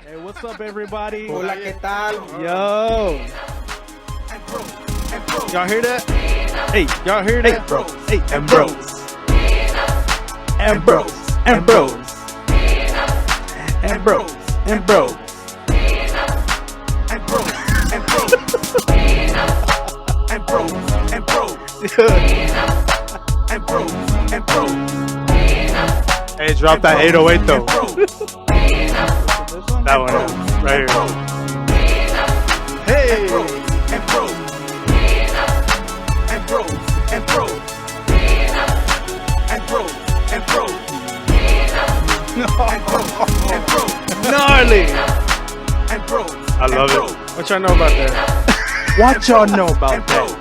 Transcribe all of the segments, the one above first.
Hey, what's up, everybody? Hola, ¿qué tal? Yo. Y'all hear that? Hey, y'all hear that? Hey, bro. Hey, and bros. And bros. And bros. And bros. And bros. And bros. And bros. And bros. And bros. And bros. And bros. Hey, drop that 808 though. That one, right here. Hey. And bros. And bros. And bros. And bros. And bros. And bros. Gnarly. And bros. I love it. What y'all know about that? What y'all know about And that? bros.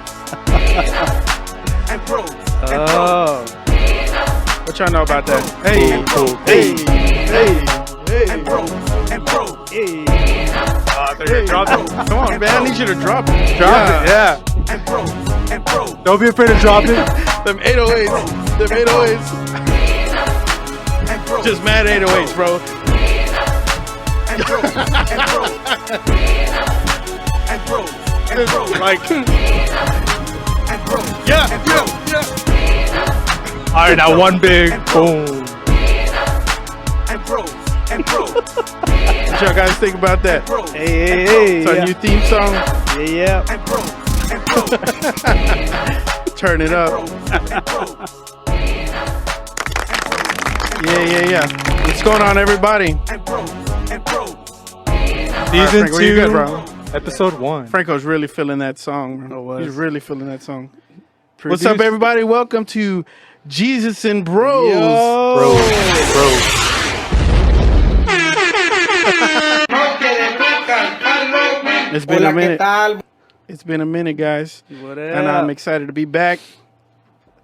And bros. Oh. What y'all know about that? Hey. Cool. Hey. Hey. Hey. And bros. And bros. Hey. They're gonna drop it. Come on, man. I need you to drop it. Drop it, yeah. And bros. And bros. Don't be afraid to drop it. Them 808s. Them 808s. And bros. Just mad 808s, bro. And bros. And bros. And bros. And bros. Like, And bros. yeah. Alright, now one big boom. And bros. And bros. What y'all guys think about that? Bros. Hey. It's our new theme song. Yeah. And bros. And bros. Turn it up. And bros. Yeah. What's going on, everybody? And bros. And bros. Season Frank, where you 2, good, bro? episode 1. Franco's really feeling that song. Bro. was. He's really feeling that song. What's up, everybody? Welcome to Jesus and Bros. Bro. It's been Hola, a ¿qué minute. tal? It's been a minute, guys. What And I'm excited to be back.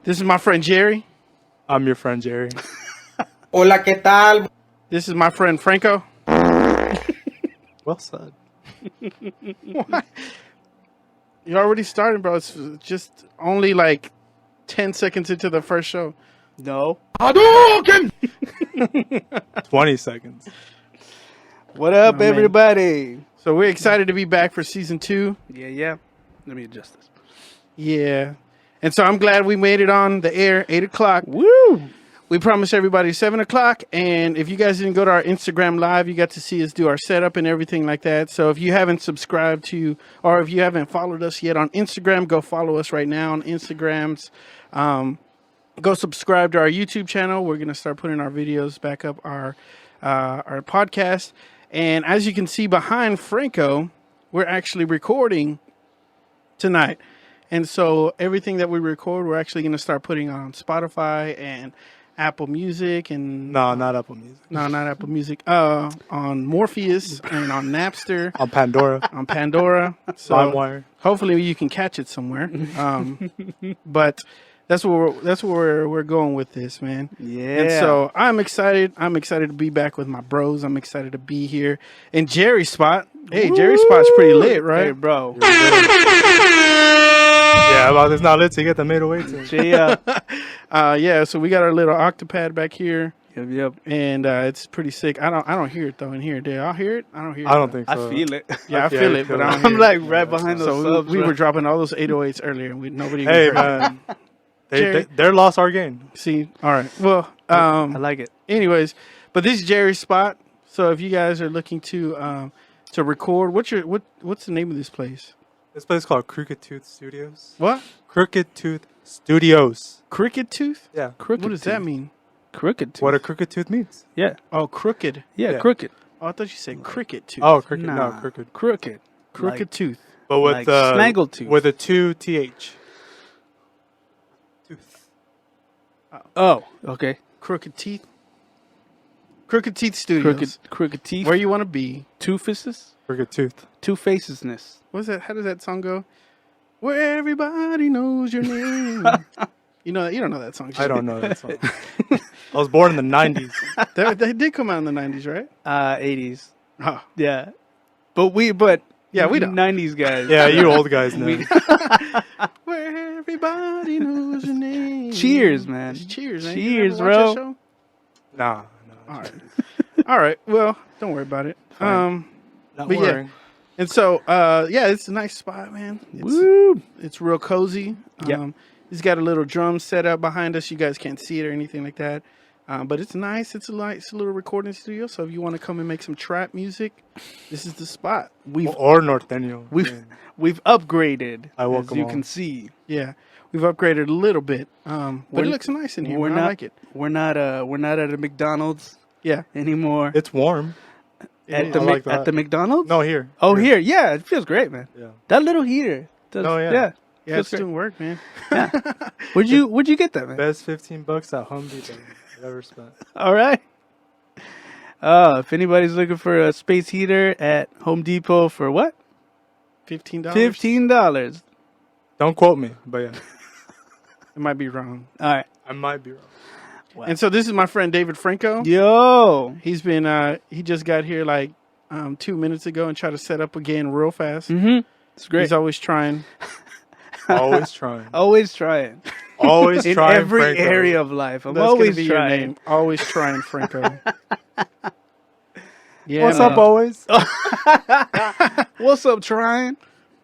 This is my friend Jerry. I'm your friend Jerry. Hola, ¿qué tal? This is my friend Franco. Well said. You already started, bro. It's just only like 10 seconds into the first show. No. 20 seconds. What up, Oh, man. everybody? So we're excited to be back for season 2. Yeah. Let me adjust this. Yeah. And so I'm glad we made it on the air, 8 o'clock. Woo! We promised everybody 7 o'clock. And if you guys didn't go to our Instagram live, you got to see us do our setup and everything like that. So if you haven't subscribed to, or if you haven't followed us yet on Instagram, go follow us right now on Instagrams. Go subscribe to our YouTube channel. We're going to start putting our videos back up, our podcast. And as you can see behind Franco, we're actually recording tonight. And so everything that we record, we're actually going to start putting on Spotify and Apple Music and No, not Apple Music. no, not Apple Music. On Morpheus and on Napster, On Pandora. on Pandora. So LimeWire. hopefully you can catch it somewhere. But that's where we're going with this, man. Yeah. And so I'm excited. I'm excited to be back with my bros. I'm excited to be here in Jerry's spot. Hey, Jerry's spot's pretty lit, right? Hey, bro. Yeah, well, it's not lit to get the 808s in. Yeah. Yeah. So we got our little octopad back here, Yep. and it's pretty sick. I don't hear it though in here. Do y'all hear it? I don't hear it. I don't think so. I feel it. Yeah, I feel it, but I don't I'm hear like it. right behind those So subs. we bro. were dropping all those 808s earlier. And nobody. Hey, even heard man. Jerry. They're lost our game. it. See, all right. Well, I like it. anyways, but this is Jerry's spot. So if you guys are looking to record, what's the name of this place? This place is called Crooked Tooth Studios. What? Crooked Tooth Studios. Cricket tooth? Yeah. Crooked What does that tooth. mean? Crooked tooth. What a crooked tooth means. Yeah. Oh, crooked. Yeah. Yeah. Crooked. Oh, I thought you said cricket tooth. Oh, crooked. Nah. No, crooked. Crooked. crooked like- tooth. But with Like snaggletooth. with a 2 th. Tooth. Oh. Okay. Crooked teeth. Crooked Teeth Studios. Crooked teeth. Where you want to be. Two faces. Crooked tooth. Two facesness. What's that? How does that song go? Where everybody knows your name. You don't know that song. I don't know that song. I was born in the 90s. They did come out in the 90s, right? 80s. Oh, Yeah. But yeah, we don't. 90s guys. Yeah, you old guys know. Where everybody knows your name. Cheers, man. Cheers, man. Cheers, You ever watch bro. that show? Nah. All right. All right. Well, don't worry about it. Fine. Not But yeah. worrying. And so, yeah, it's a nice spot, man. Woo! It's real cozy. Yeah. He's got a little drum set up behind us. You guys can't see it or anything like that. But it's nice. It's a nice little recording studio. So if you want to come and make some trap music, this is the spot. Or norteño. We've upgraded, I as welcome you all. can see. Yeah, we've upgraded a little bit. But We're- it looks nice in here. We're Man. not I like it. We're not at a McDonald's Yeah. anymore. It's warm. At the I like that. at the McDonald's. No, here. Oh, here, yeah, it feels great, man. Yeah. That little heater. Does, Oh, yeah. Yeah, feels it's great. doing work, man. Where'd you get that, man? Best $15 at Home Depot I've ever spent. All right. If anybody's looking for a space heater at Home Depot for what? $15. $15. Don't quote me, but yeah, It might be wrong. All right. I might be wrong. Wow. And so this is my friend David Franco. Yo. He's been he just got here like 2 minutes ago and tried to set up again real fast. Mm-hmm. It's great. He's always trying. Always trying. Always trying. Always In trying. every Franco. area of life. I'm That's always gonna be trying. your name. Always trying, Franco. Yeah, What's man. up, always? What's up, trying?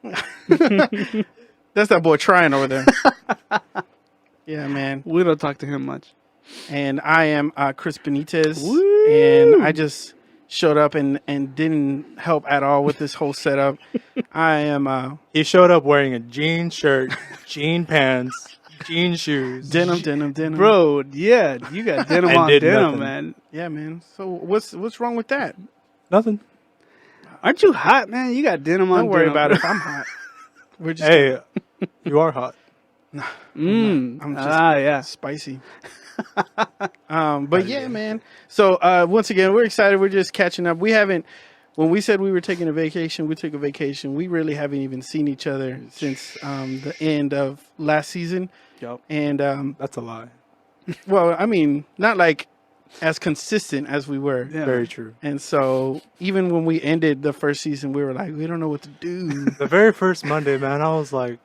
That's that boy trying over there. Yeah, man. We don't talk to him much. And I am Chris Benitez. Woo! And I just showed up and didn't help at all with this whole setup. I am He showed up wearing a jean shirt, jean pants, jean shoes. denim. Bro, yeah, you got denim And on did denim, nothing. man. Yeah, man. So what's wrong with that? Nothing. Aren't you hot, man? You got denim on Don't worry denim. about it if I'm hot. We're just Hey, you are hot. I'm just yeah. spicy. But yeah, man. So once again, we're excited. We're just catching up. We haven't. When we said we were taking a vacation, we took a vacation. We really haven't even seen each other since the end of last season. Yup. And That's a lie. well, I mean, not like as consistent as we were. Yeah. Very true. And so even when we ended the first season, we were like, we don't know what to do. The very first Monday, man, I was like,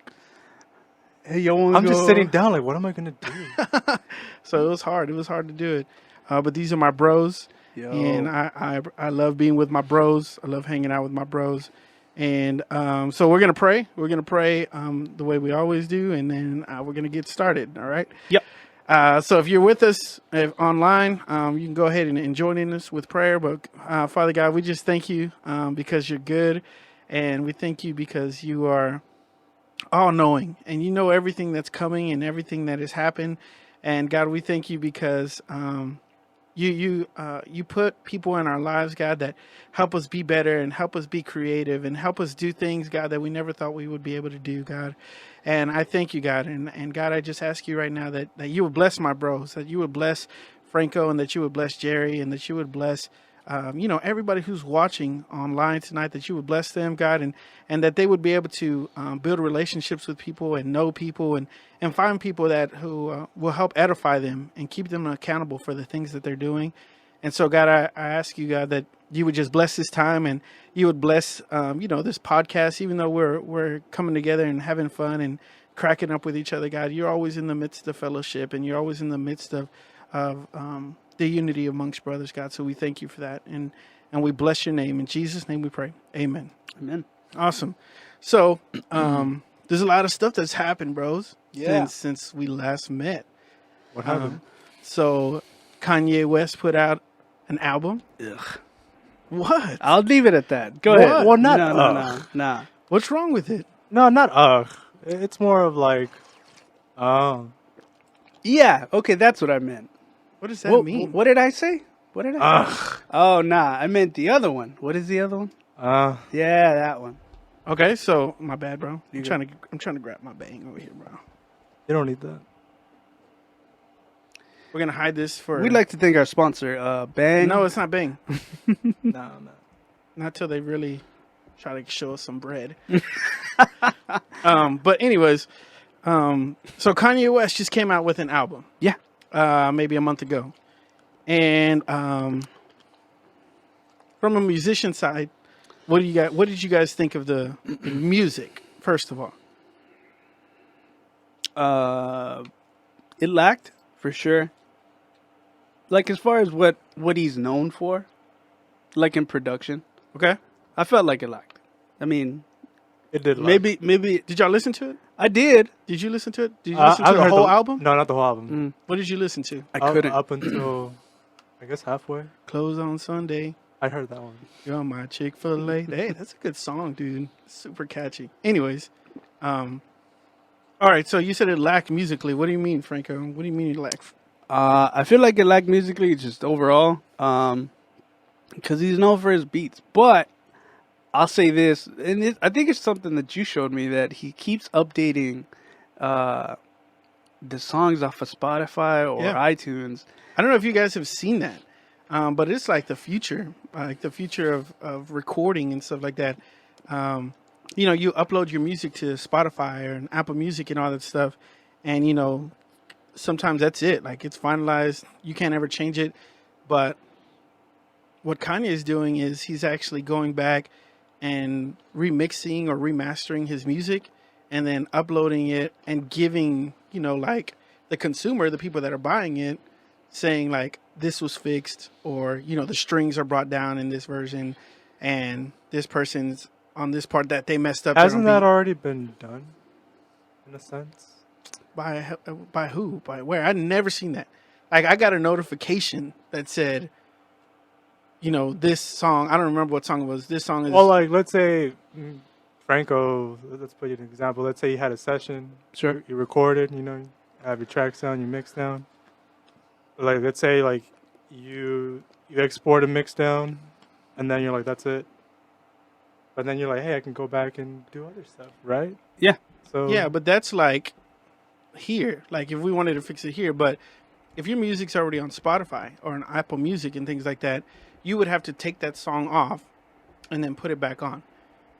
Hey, you wanna I'm just go- sitting down, like, what am I gonna do? So it was hard. It was hard to do it. But these are my bros. Yo. And I love being with my bros. I love hanging out with my bros. And so we're going to pray. We're going to pray the way we always do. And then we're going to get started. All right. Yep. So if you're with us online, you can go ahead and join in us with prayer. But Father God, we just thank you because you're good. And we thank you because you are all knowing and you know everything that's coming and everything that has happened. And God, we thank you because you put people in our lives, God, that help us be better and help us be creative and help us do things, God, that we never thought we would be able to do, God. And I thank you, God. And God, I just ask you right now that you would bless my bros, that you would bless Franco and that you would bless Jerry and that you would bless everybody who's watching online tonight, that you would bless them, God, and that they would be able to build relationships with people and know people and find people who will help edify them and keep them accountable for the things that they're doing. And so, God, I ask you, God, that you would just bless this time and you would bless, this podcast, even though we're coming together and having fun and cracking up with each other, God, you're always in the midst of fellowship and you're always in the midst of the unity amongst brothers, God. So we thank you for that. And we bless your name. In Jesus' name we pray. Amen. Amen. Awesome. So there's a lot of stuff that's happened, bros, Yeah. since we last met. What happened? So Kanye West put out an album. Ugh. What? I'll leave it at that. Go What? ahead. Well, not no. What's wrong with it? No, not It's more of like, Yeah. Okay, that's what I meant. What does that mean? What did I say? What did I say? Oh, nah. I meant the other one. What is the other one? Yeah, that one. Okay, so my bad, bro. I'm You trying to grab my bang over here, bro. You don't need that. We're gonna hide this for. We'd like to thank our sponsor, Bang. No, it's not Bang. No. Not till they really try to show us some bread. But anyways, so Kanye West just came out with an album. Yeah. Maybe a month ago. And from a musician side, what did you guys think of the music, first of all? It lacked, for sure. Like, as far as what he's known for, like in production. Okay. I felt like it lacked. I mean, It did. maybe Did y'all listen to it? I did. Did you listen to it? Did you listen to the whole album? No, not the whole album. What did you listen to? I couldn't. Up until I guess halfway. Close on Sunday. I heard that one. You're my Chick-fil-A. Hey, that's a good song, dude. Super catchy. Anyways, all right. So you said it lacked musically. What do you mean, Franco? What do you mean it lacked? I feel like it lacked musically, just overall, because he's known for his beats. But I'll say this, and I think it's something that you showed me, that he keeps updating the songs off of Spotify or Yeah. iTunes. I don't know if you guys have seen that, but it's like the future of recording and stuff like that. You know, you upload your music to Spotify or Apple Music and all that stuff, and you know, sometimes that's it. Like it's finalized. You can't ever change it. But what Kanye is doing is he's actually going back and remixing or remastering his music and then uploading it and giving, you know, like the consumer, the people that are buying it, saying like this was fixed, or, you know, the strings are brought down in this version and this person's on this part that they messed up. Hasn't that already been done in a sense? By who? By where? I'd never seen that. Like I got a notification that said, you know, this song, I don't remember what song it was. This song is... Well, like, let's say Franco, let's put you an example. Let's say you had a session. Sure. You recorded, you know, you have your tracks down, you mix down. Like, let's say, like, you export a mix down, and then you're like, that's it. But then you're like, hey, I can go back and do other stuff, right? Yeah. So Yeah, but that's like here. Like if we wanted to fix it here, but if your music's already on Spotify or on Apple Music and things like that, you would have to take that song off and then put it back on.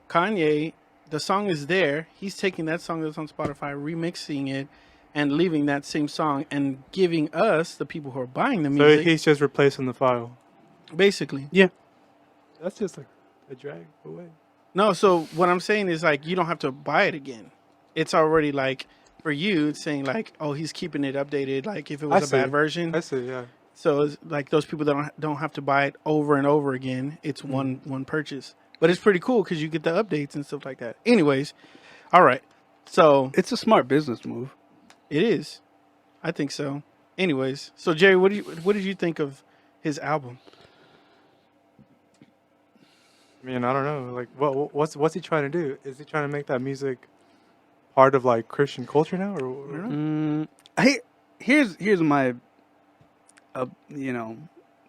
Kanye, the song is there. He's taking that song that's on Spotify, remixing it, and leaving that same song and giving us, the people who are buying the So music, he's just replacing the file. basically. Yeah. That's just like a drag away. No, so what I'm saying is like you don't have to buy it again. It's already like for you, it's saying like, oh, he's keeping it updated. Like if it was a bad version, I see, yeah. so it's like those people that don't have to buy it over and over again. It's one purchase, but it's pretty cool because you get the updates and stuff like that. Anyways, all right, so It's a smart business move. it is. I think so. Anyways, so Jerry, what did you think of his album? I mean, I don't know. Like, what's he trying to do? Is he trying to make that music part of like Christian culture now, or? Here's my, you know,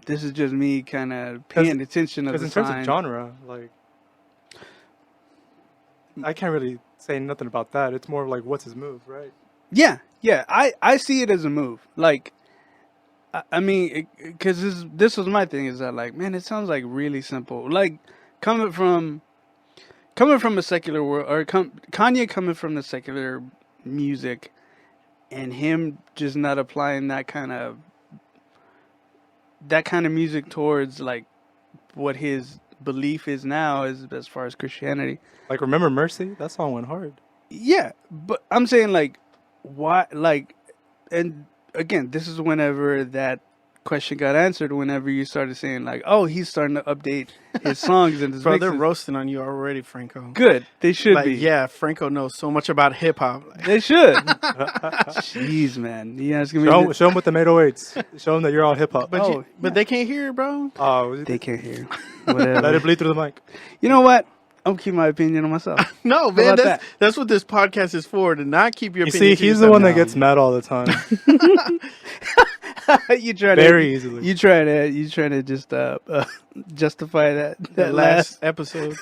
this is just me kind of paying attention of Because the in terms sign. of genre, like, I can't really say nothing about that. It's more like, what's his move, right? Yeah. I see it as a move. Like, I mean, because this was my thing, is that like, man, it sounds like really simple. Like coming from a secular world, or Kanye coming from the secular music, and him just not applying that kind of music towards like what his belief is now, as far as Christianity. Like, Remember Mercy? That song went hard. Yeah, but I'm saying like, why? Like, and again, this is whenever that question got answered. Whenever you started saying like, oh, he's starting to update his songs and his Bro, mixes. they're roasting on you already, Franco. Good, they should Like, be. yeah, Franco knows so much about hip hop. Like, They should. Jeez, man, you asking me? Show him with the 808s. Show him that you're all hip hop. but but they can't hear it, bro. Oh, They can't hear. let Whatever. it bleed through the mic. You know what? I'm keeping my opinion on myself. No, about man, that? that's what this podcast is for, to not keep your You opinion see, to he's the yourself. one that No. gets mad all the time. You try Very easily. You try to just justify that last episode.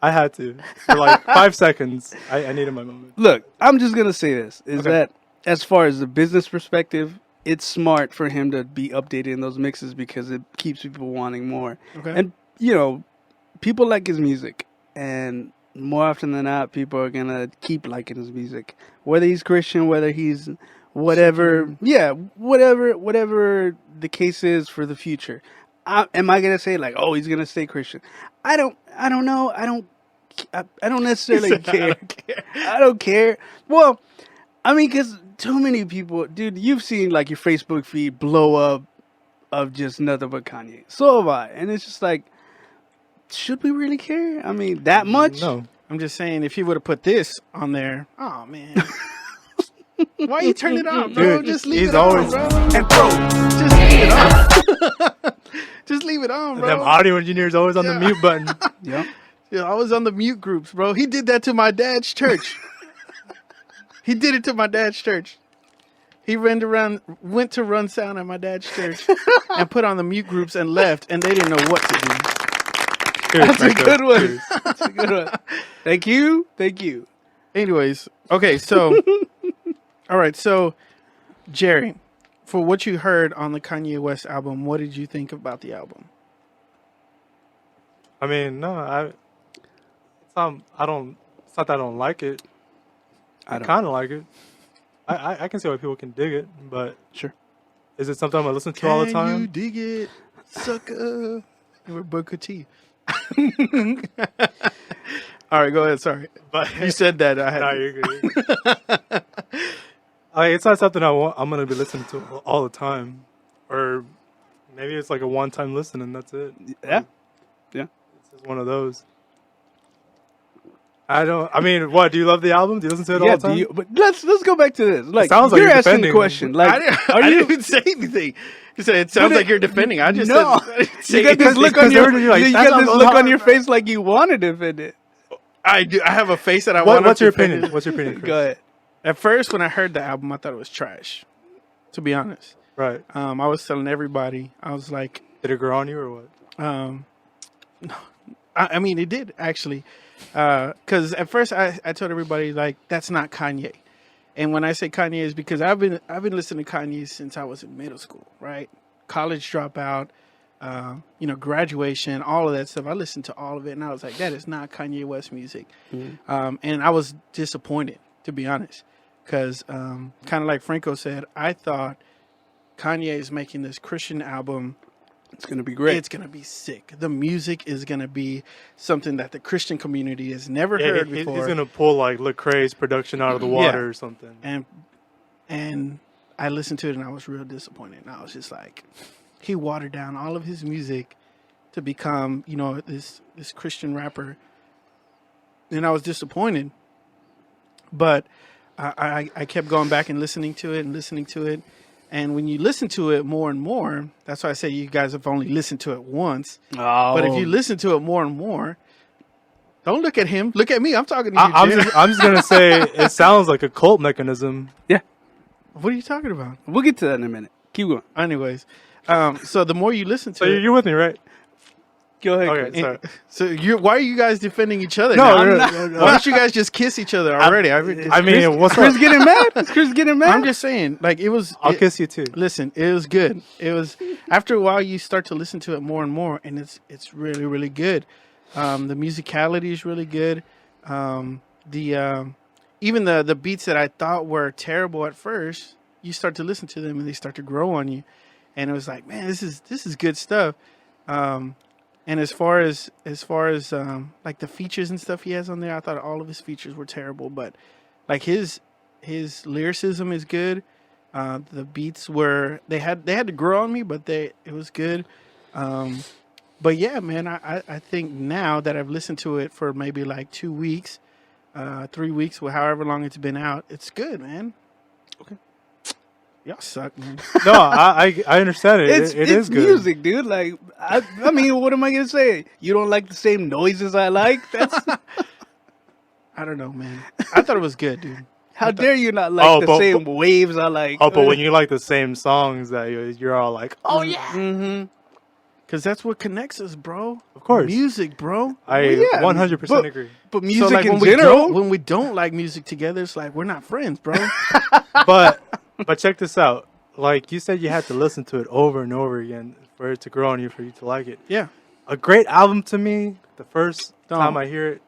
I had to. For like 5 seconds. I needed my moment. Look, I'm just gonna say this: is Okay. that as far as the business perspective, it's smart for him to be updating those mixes because it keeps people wanting more. Okay. And you know, people like his music, and more often than not, people are gonna keep liking his music, whether he's Christian, whether he's whatever, yeah, whatever the case is for the future. Am I gonna say like, oh, he's gonna stay Christian? I don't know. I don't necessarily care. I don't care. Well, I mean, because too many people, dude, you've seen like your Facebook feed blow up of just nothing but Kanye. So have I. And it's just like, should we really care? I mean, that much? No. I'm just saying, if he would have put this on there, oh man. Why you turn it off, bro? Dude, Just leave he's it on, always- bro. and pro. Just leave it on. Just leave it on, bro. Them audio engineers always on the mute button. Yep. Yeah, I was on the mute groups, bro. He did that to my dad's church. He did it to my dad's church. He went to run sound at my dad's church and put on the mute groups and left, and they didn't know what to do. Cheers, That's a Franco. good one. Cheers. That's a good one. Thank you. Thank you. Anyways, okay, so, all right, so, Jerry, for what you heard on the Kanye West album, what did you think about the album? I mean, no, it's not that I don't like it. I don't. kind of like it. I can see why people can dig it, but Sure. is it something I'm gonna listen to all the Can you time? dig it, sucker? We're Booker T. All right, go ahead. Sorry, But you said that. I had. no, you're good. It's not something I'm gonna be listening to all the time, or maybe it's like a one-time listen and that's it. Yeah. Yeah. It's just one of those. I mean, what? Do you love the album? Do you listen to it all Yeah, the time? but let's go back to this. Like, sounds like you're you're asking the defending- question. I Like, didn't, are I you? didn't even say anything. You said it sounds But like you're defending. I just No. said. I didn't say You got this anything. look on because your you're like, you that's got this not look hard, on your bro. face like you wanted to defend it. I do. I have a face that I want. What's to your defend opinion? it. What's your opinion, Chris? Go ahead. At first, when I heard the album, I thought it was trash. To be honest, Right. I was telling everybody. I was like, Did it grow on you or what? no, I mean, it did actually. Because at first, I told everybody like that's not Kanye. And when I say Kanye, is because I've been listening to Kanye since I was in middle school, right? College dropout, graduation, all of that stuff. I listened to all of it, and I was like, that is not Kanye West music. And I was disappointed, to be honest, because kind of like Franco said, I thought Kanye is making this Christian album. It's gonna be great. It's gonna be sick. The music is gonna be something that the Christian community has never Yeah, heard he's before. gonna pull like Lecrae's production out of the water or something. And I listened to it and I was real disappointed. And I was just like, he watered down all of his music to become, this Christian rapper. And I was disappointed. But I kept going back and listening to it. And when you listen to it more and more, that's why I say you guys have only listened to it once. Oh. But if you listen to it more and more, don't look at him. Look at me. I'm talking to you, I'm Jay. just gonna say it sounds like a cult mechanism. yeah, What are you talking about? we'll get to that in a minute. Keep going. Anyways, so the more you listen to So it, you're with me, right? Go ahead. Okay, Chris. sorry. so why are you guys defending each other? No, now? no, Why don't you guys just kiss each other already? I mean, what's Chris up? getting mad? Is Chris getting mad? I'm just saying, like it was. I'll kiss you too. Listen, it was good. It was after a while you start to listen to it more and more, and it's really really good. The musicality is really good. Even the beats that I thought were terrible at first, you start to listen to them and they start to grow on you, and it was like, man, this is good stuff. And as far as like the features and stuff he has on there, I thought all of his features were terrible, but like his lyricism is good. The beats they had to grow on me, but it was good. But yeah, man, I think now that I've listened to it for maybe like 2 weeks, 3 weeks, however long it's been out, it's good, man. Okay. Y'all suck, man. No, I understand it. It's It is good. music, dude. Like, I mean, what am I gonna say? You don't like the same noises I like? That's I don't know, man. I thought it was good, dude. how dare you not like Oh, the but- same waves I like? Oh, but when you like the same songs, that you're all like, oh yeah, Mm-hmm. Because that's what connects us, bro. of course. Music, bro. I yeah, 100% but- agree. But music so like in general, when we don't like music together, it's like we're not friends, bro. But check this out. Like you said, you had to listen to it over and over again for it to grow on you, for you to like it. Yeah. A great album to me, the first Don't. time I hear it,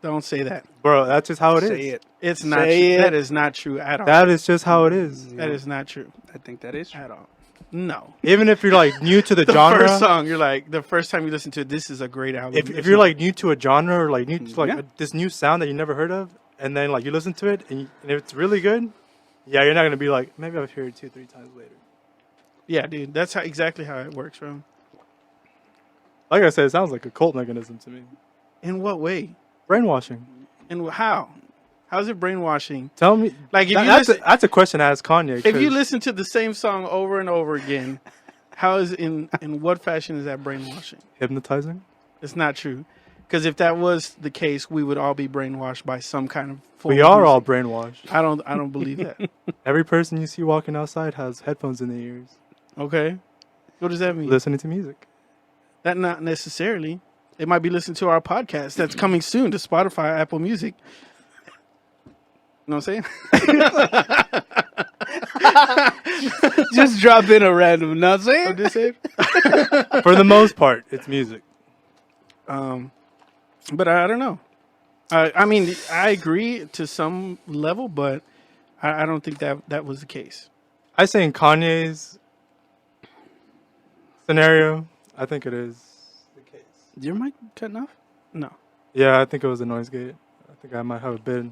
Don't say that. bro, that's just how it is. say it. It's not Say true. it. That is not true at all. That is just how it is. That is not true I think that is true. at all. No. Even if you're like new to the, The genre, first song, you're like, the first time you listen to it, this is a great album. if you're like new to a genre or like new to like Yeah. this new sound that you never heard of, and then like you listen to it and if it's really good, yeah, you're not gonna be like, maybe I'll hear it 2-3 times later. Yeah, dude. That's exactly how it works, bro. Like I said, it sounds like a cult mechanism to me. In what way? Brainwashing. And how? How's it brainwashing? Tell me. Like, if you that's, listen- that's a question I ask Kanye. If you 'cause listen to the same song over and over again, how is in what fashion is that brainwashing? hypnotizing. It's not true. Because if that was the case, we would all be brainwashed by some kind of form We of are all music. brainwashed. I don't believe that. Every person you see walking outside has headphones in their ears, Okay. What does that mean? listening to music. That not necessarily. They might be listening to our podcast that's coming soon to Spotify, Apple Music. You know what I'm saying? Just drop in a random. Know what I'm saying? What did I say? For the most part, it's music. But I don't know. I mean, I agree to some level, but I don't think that was the case. I say in Kanye's scenario, I think it is the case. Is your mic cutting off? No. Yeah, I think it was a noise gate. I think I might have a bit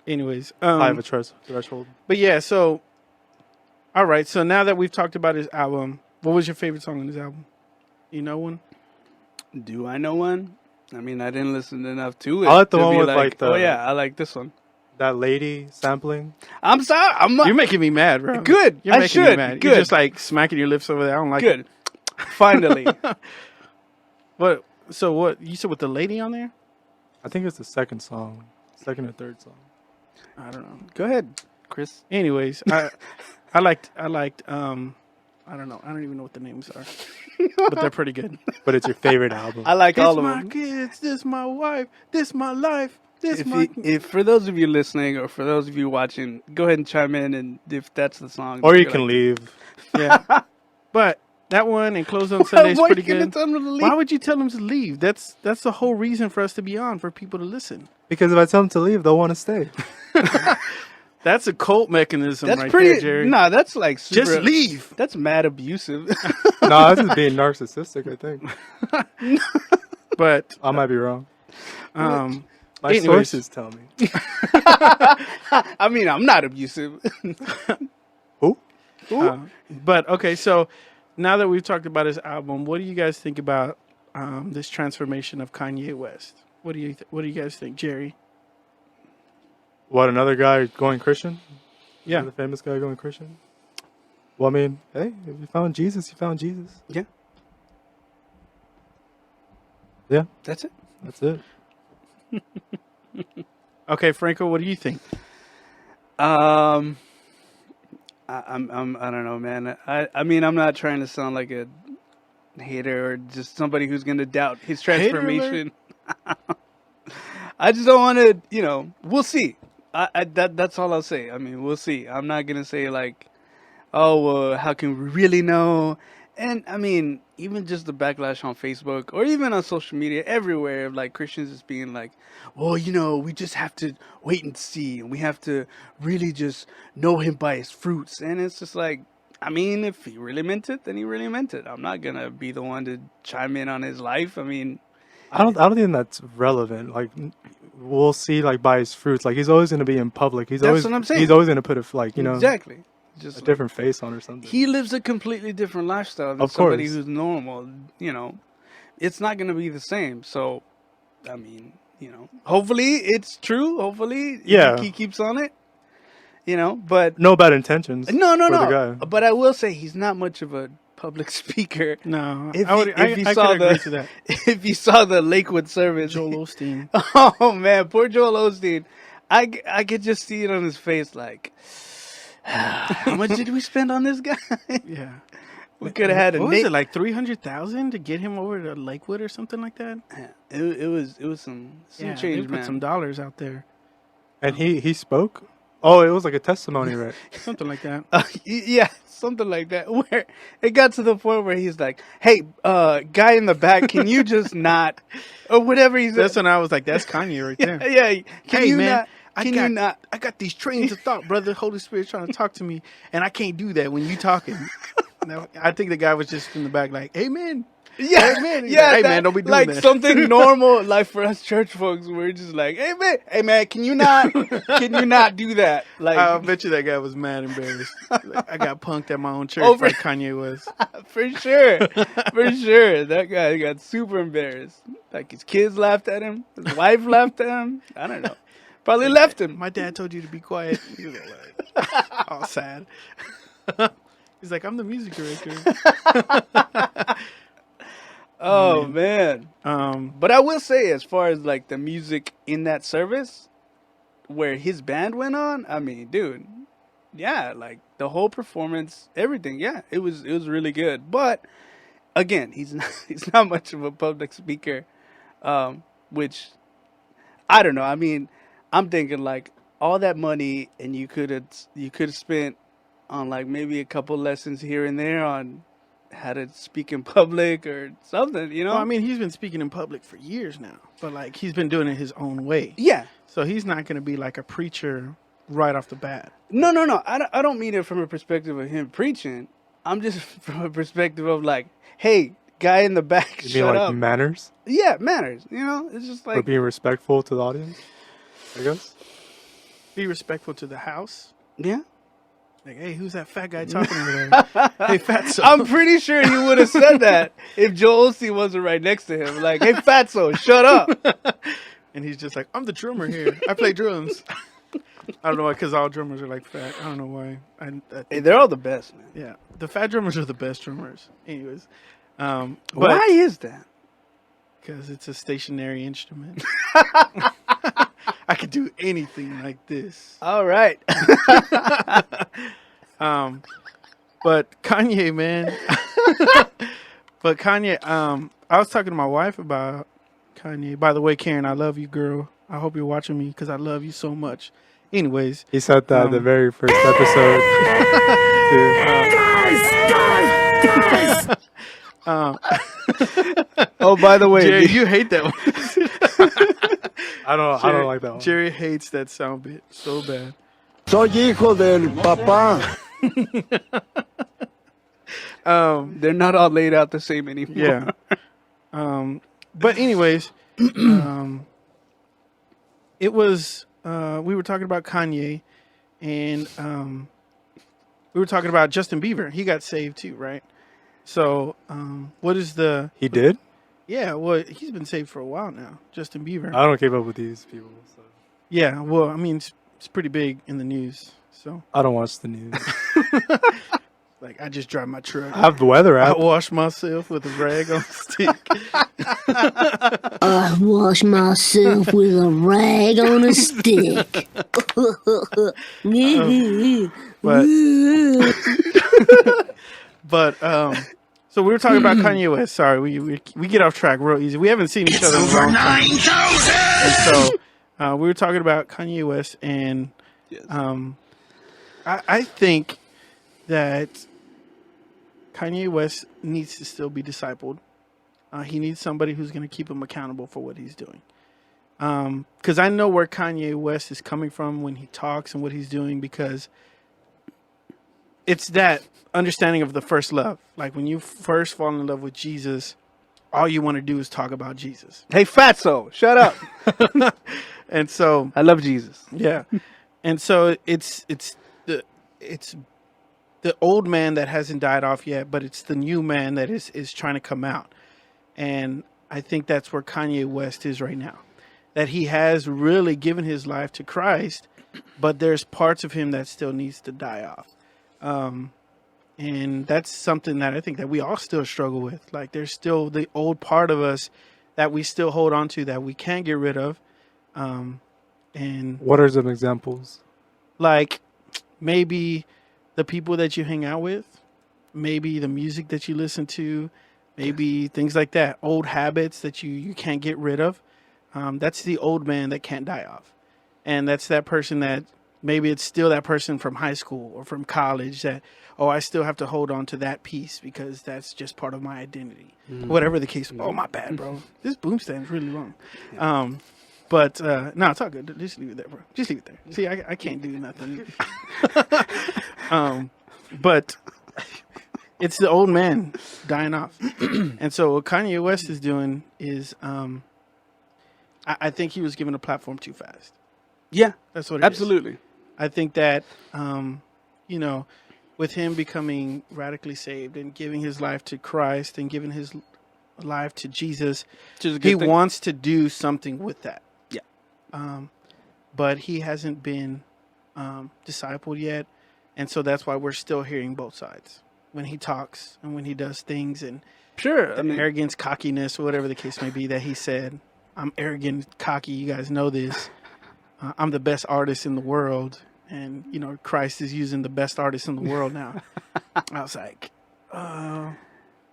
Anyways, high of a threshold. but yeah. So, all right. So now that we've talked about his album, what was your favorite song on his album? You know one? Do I know one? I mean, I didn't listen enough to it. I like the to one be with, like, the- Oh yeah, I like this one. That lady sampling. I'm sorry. I'm You're making me mad, bro. Good. You're I making me should. mad. Good. You're just like smacking your lips over there. I don't like good. it. Finally. What? So what? You said with the lady on there? I think it's the second or third song. I don't know. Go ahead, Chris. Anyways, I liked I don't know. I don't even know what the names are. But they're pretty good. But it's your favorite album. I like This all of my them. kids, this my wife, this my life, this my If for those of you listening or for those of you watching, go ahead and chime in, and if that's the song, Or that you you're can like, leave. Yeah. But that one and Close on Sunday is Why pretty can't you good. tell them to leave? Why would you tell them to leave? That's the whole reason for us to be on, for people to listen. Because if I tell them to leave, they'll want to stay. That's a cult mechanism That's right pretty. there, Jerry. Nah, that's like super, Just leave. That's mad abusive. No, this is being narcissistic, I think. But I might be wrong. um My anyways. sources tell me. I mean, I'm not abusive. Who? but okay, so now that we've talked about his album, what do you guys think about this transformation of Kanye West? What do you guys think, Jerry? What, another guy going Christian? Yeah. Another famous guy going Christian? Well, I mean, hey, if you found Jesus, you found Jesus. Yeah. Yeah, That's it. that's it. Okay, Franco, what do you think? I don't know, man. I mean, I'm not trying to sound like a hater or just somebody who's going to doubt his transformation. I just don't want to, we'll see. That's all I'll say. I mean, we'll see. I'm not going to say like, oh, well, how can we really know? And I mean, even just the backlash on Facebook or even on social media, everywhere, of like Christians just being like, well, we just have to wait and see. And we have to really just know him by his fruits. And it's just like, I mean, if he really meant it, then he really meant it. I'm not going to be the one to chime in on his life. I mean, I don't think that's relevant. Like, we'll see, like, by his fruits. Like, he's always going to be in public. He's That's always what I'm saying. He's always going to put exactly. Just a different face on or something. he lives a completely different lifestyle than Of somebody course. who's normal. It's not going to be the same. So, I mean, hopefully it's true. Hopefully, Yeah. he keeps on it. But No bad intentions. no. for the guy. But I will say he's not much of a public speaker. No, If I you could saw agree to that. If you saw the Lakewood service, Joel Osteen. oh man, poor Joel Osteen. I could just see it on his face, like, how much did we spend on this guy? Yeah. We could have had a What was Nate. it, like 300,000 to get him over to Lakewood or something like that? It was some Yeah, change, they put man. some dollars out there. And he spoke? Oh, it was like a testimony, right? Something like that. Yeah, something like that. Where it got to the point where he's like, "Hey, guy in the back, can you just not?" Or whatever he said. That's when I was like, that's Kanye right there. Yeah. Can Hey, you man, not? I Can got, you not? I got these trains of thought, brother. Holy Spirit trying to talk to me, and I can't do that when you talking. Now, I think the guy was just in the back like, hey, man, Yeah, Hey, man, he's yeah. like, "Hey, man, don't be doing like that." something normal. Like for us church folks, we're just like, hey man, can you not do that? Like I bet you that guy was mad embarrassed. Like, I got punked at my own church Over- like Kanye was. for sure, that guy got super embarrassed. Like his kids laughed at him, his wife laughed at him. I don't know. Probably left him. My dad told you to be quiet. He was all sad. He's like, I'm the music director. Oh man. Um, But I will say, as far as like the music in that service, where his band went on, I mean, dude, yeah, like the whole performance, everything, yeah, it was really good. But again, he's not much of a public speaker, which I don't know. I mean, I'm thinking like all that money, and you could have spent on like maybe a couple lessons here and there on how to speak in public or something, you know? well, I mean, he's been speaking in public for years now, but like he's been doing it his own way. Yeah. So he's not going to be like a preacher right off the bat. No. I don't mean it from a perspective of him preaching. I'm just from a perspective of like, hey, guy in the back, You shut mean like up. manners Yeah, manners. You know, it's just or like, being respectful to the audience? I guess. Be respectful to the house. yeah. Like, hey, who's that fat guy talking over there? Hey, fatso. I'm pretty sure he would have said that if Joel Osteen wasn't right next to him. Like, hey, fatso, shut up. And he's just like, I'm the drummer here. I play drums. I don't know why, because all drummers are like fat. I don't know why. I Hey, think, they're all the best, man. yeah, the fat drummers are the best drummers. Anyways, Why but is that? because it's a stationary instrument. I could do anything like this. All right. But Kanye, man. But Kanye, I was talking to my wife about Kanye. By the way, Karen, I love you, girl. I hope you're watching me because I love you so much. Anyways, He said that the very first episode. Oh, by the way, Jerry, you hate that one. I don't like that one. Jerry hates that sound bit so bad. Soy hijo del papá. they're not all laid out the same anymore. Yeah. But anyways, it was we were talking about Kanye, and we were talking about Justin Bieber. He got saved too, right? So, what is the? He did? Yeah, well, he's been saved for a while now. Justin Bieber. I don't keep up with these people, so Yeah, well, I mean, it's pretty big in the news. So, I don't watch the news. like, I just drive my truck. I have the weather I app. wash myself with a rag on a stick. I wash myself with a rag on a stick. But so we were talking about Kanye West. Sorry, we get off track real easy. We haven't seen each other in a long time. And so we were talking about Kanye West, and I think that Kanye West needs to still be discipled. He needs somebody who's going to keep him accountable for what he's doing. Because I know where Kanye West is coming from when he talks and what he's doing, because it's that understanding of the first love. Like when you first fall in love with Jesus, all you want to do is talk about Jesus. Hey, fatso, shut up. And so, I love Jesus. yeah. And so it's the old man that hasn't died off yet, but it's the new man that is trying to come out. And I think that's where Kanye West is right now. That he has really given his life to Christ, but there's parts of him that still needs to die off. And that's something that I think that we all still struggle with. Like there's still the old part of us that we still hold on to that we can't get rid of. And What are some examples? like maybe the people that you hang out with, maybe the music that you listen to, maybe things like that, old habits that you can't get rid of. That's the old man that can't die off. And that's that person that maybe it's still that person from high school or from college that, oh, I still have to hold on to that piece because that's just part of my identity. Whatever the case. Oh, my bad, bro. This boom stand is really long. But no, it's all good. Just leave it there, bro. Just leave it there. See, I can't do nothing. But It's the old man dying off. And so what Kanye West is doing is, I think he was given a platform too fast. Yeah, That's what it is. absolutely. I think that, you know, with him becoming radically saved and giving his life to Christ and giving his life to Jesus, Which is a good he thing. wants to do something with that. Yeah. But he hasn't been discipled yet. And so that's why we're still hearing both sides when he talks and when he does things and Sure. I mean, arrogance, cockiness, whatever the case may be that he said. I'm arrogant, cocky. You guys know this. I'm the best artist in the world. And, you know, Christ is using the best artist in the world now. I was like,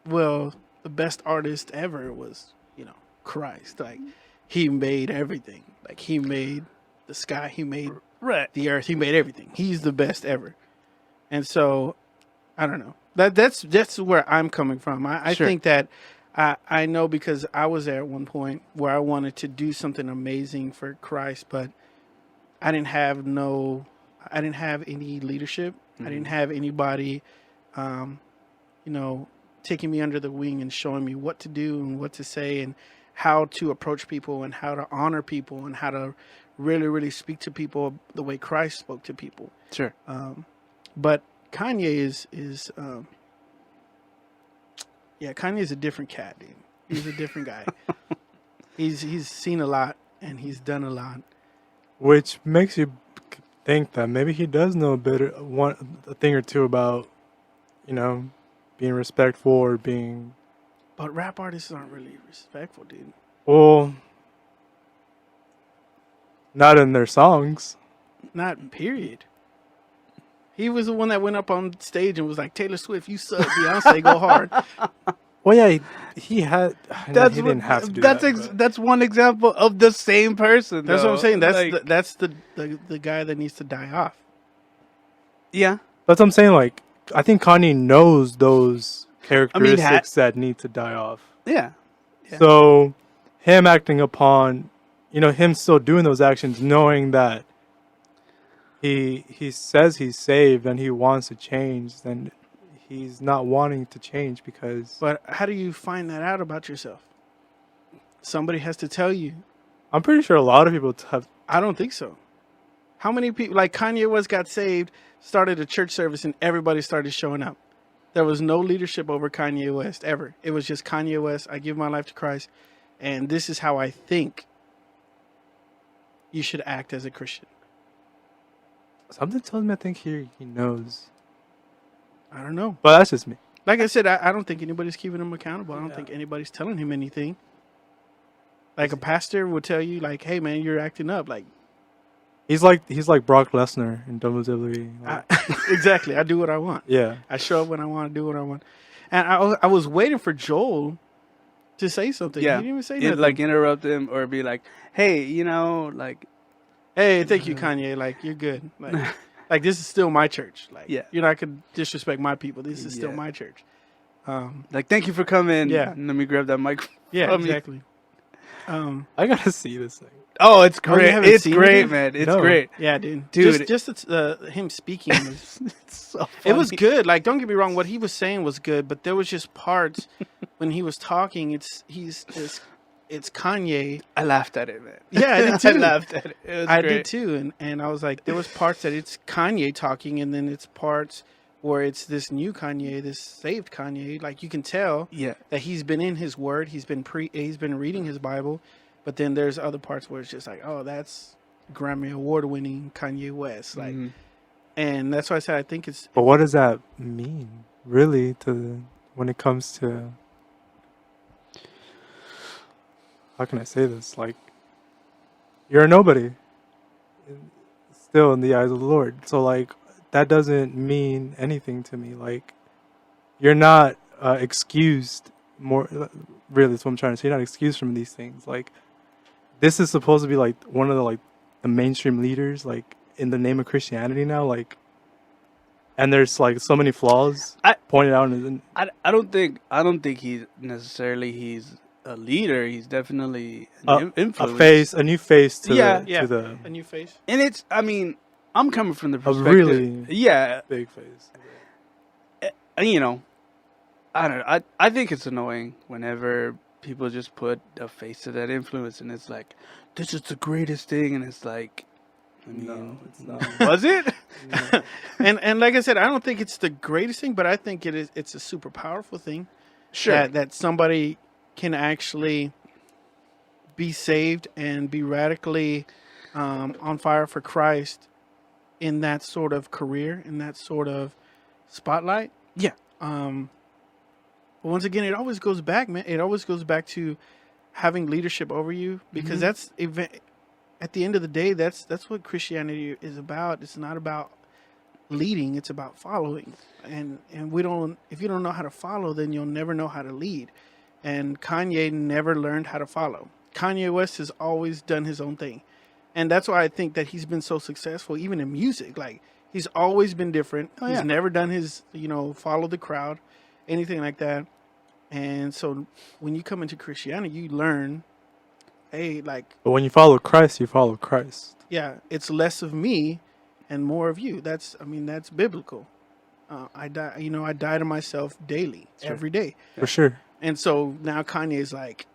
well, the best artist ever was, you know, Christ. Like, he made everything. Like, he made the sky. He made right. the earth. He made everything. He's the best ever. And so, I don't know. That's where I'm coming from. I Sure. think that I know because I was there at one point where I wanted to do something amazing for Christ, but I didn't have any leadership. I didn't have anybody, you know, taking me under the wing and showing me what to do and what to say and how to approach people and how to honor people and how to really, really speak to people the way Christ spoke to people. Sure. But Kanye is Kanye is a different cat, dude. He's a different guy. He's seen a lot and he's done a lot. Which makes you think that maybe he does know a thing or two about, you know, being respectful or being. But rap artists aren't really respectful, dude. Well, not in their songs. Not period. He was the one that went up on stage and was like, Taylor Swift, you suck. Beyonce, go hard. Well, yeah, he had. He didn't have to do that. but- That's one example of the same person. That's what I'm though. saying. Like, That's the guy that needs to die off. yeah. That's what I'm saying. Like, I think Kanye knows those characteristics that need to die off. Yeah. Yeah. So, him acting upon, you know, him still doing those actions, knowing that he says he's saved and he wants to change, then he's not wanting to change because. But how do you find that out about yourself? Somebody has to tell you. I'm pretty sure a lot of people have. I don't think so. How many people, like Kanye West got saved, started a church service, and everybody started showing up. There was no leadership over Kanye West ever. It was just Kanye West. I give my life to Christ, and this is how I think you should act as a Christian. Something tells me I think he knows. I don't know. But that's just me. Like I said, I don't think anybody's keeping him accountable. I don't think anybody's telling him anything. Like a pastor would tell you, like, "Hey, man, you're acting up." Like, He's like Brock Lesnar in WWE. Like, exactly. I do what I want. yeah. I show up when I want to do what I want. And I was waiting for Joel to say something. Yeah. He didn't even say nothing. Like interrupt him or be like, hey, you know, like, Hey, thank you, Kanye. Like, you're good. Like this is still my church. Like, Yeah. you're not gonna disrespect my people. This is still Yeah. my church. like, thank you for coming. Yeah. And let me grab that mic. Yeah, from you. exactly. I gotta see this thing. Oh, it's Oh, you great. haven't It's seen great, it? man. It's No. great. Yeah, dude. Dude. Just him speaking. Was, It's so it was funny. good. Like, don't get me wrong. What he was saying was good, but there was just parts when he was talking. It's Kanye. I laughed at it, man. Yeah, I did I too. laughed at it. It was I great. did too, and I was like, there was parts that it's Kanye talking, and then it's parts where it's this new Kanye, this saved Kanye. Like you can tell Yeah. that he's been in his word, he's been reading his Bible, but then there's other parts where it's just like, oh, that's Grammy Award winning Kanye West, like, and that's why I said I think it's But what does that mean, really, when it comes to? How can I say this? Like, you're a nobody, still in the eyes of the Lord. So, like, that doesn't mean anything to me. Like, you're not excused. Really, that's what I'm trying to say. You're not excused from these things. Like, this is supposed to be like one of the mainstream leaders, like in the name of Christianity now. Like, and there's like so many flaws pointed out. I don't think he's necessarily he's a leader. He's definitely an influence. a new face to Yeah. to the a new face. And it's, I mean, I'm coming from the perspective. really yeah. big face. You know, I don't know. I think it's annoying whenever people just put a face to that influence, and it's like, this is the greatest thing, and it's like, I mean, No, it's not. was it? And like I said, I don't think it's the greatest thing, but I think it is. It's a super powerful thing. Sure. That somebody can actually be saved and be radically on fire for Christ in that sort of career, in that sort of spotlight. Yeah. But once again, it always goes back, man. It always goes back to having leadership over you, because that's at the end of the day, that's what Christianity is about. It's not about leading; it's about following. And we don't. If you don't know how to follow, then you'll never know how to lead. And Kanye never learned how to follow. Kanye West has always done his own thing, and that's why I think that he's been so successful, even in music. Like, he's always been different. Oh, He's yeah. never done his, follow the crowd, anything like that. And so when you come into Christianity, you learn, hey, like, But when you follow Christ, you follow Christ. yeah, it's less of me and more of you. That's biblical. I die to myself daily, every day. For sure. And so now Kanye's like,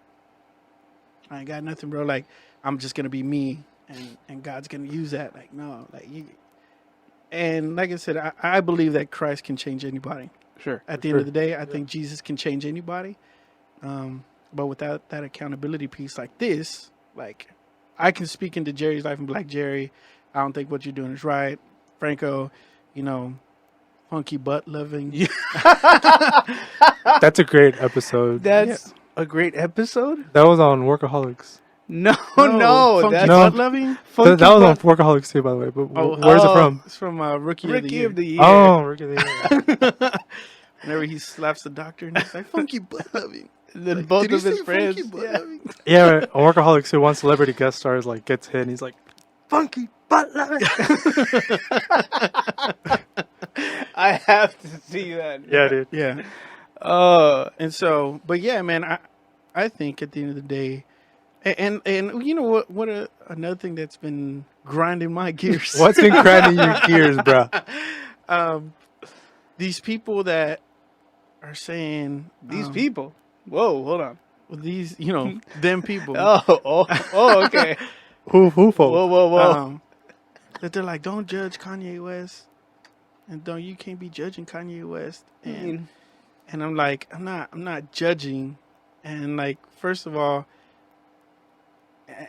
I ain't got nothing, bro. Like, I'm just gonna be me, and God's gonna use that. Like, no, like you. And like I said, I believe that Christ can change anybody. Sure. At the end of the day, I think Jesus can change anybody. But without that accountability piece like this, like, I can speak into Jerry's life and be like, Jerry, I don't think what you're doing is right. Franco, funky butt loving. That's a great episode. That's a great episode. That was on Workaholics. No, funky that's No. butt loving. That was on Workaholics too, by the way. But where's it from? It's from Rookie of the Ricky Year. of the Year. Oh, Ricky of the Year. Whenever he slaps the doctor and he's like, funky butt loving. And then Like, both did he of his say friends. funky butt Yeah. loving? Yeah, right. On Workaholics too, one celebrity guest stars like gets hit, and he's like, "Funky butt loving." I have to see that. Yeah, dude. Yeah. And so, but yeah, man, I think at the end of the day, and you know what another thing that's been grinding my gears. What's been grinding your gears, bro? These people that are saying These people. Whoa, hold on. these, them people. Oh, okay. Who Whoa, folk? whoa. That they're like, don't judge Kanye West, and you can't be judging Kanye West, and I'm like, I'm not judging, and like, first of all,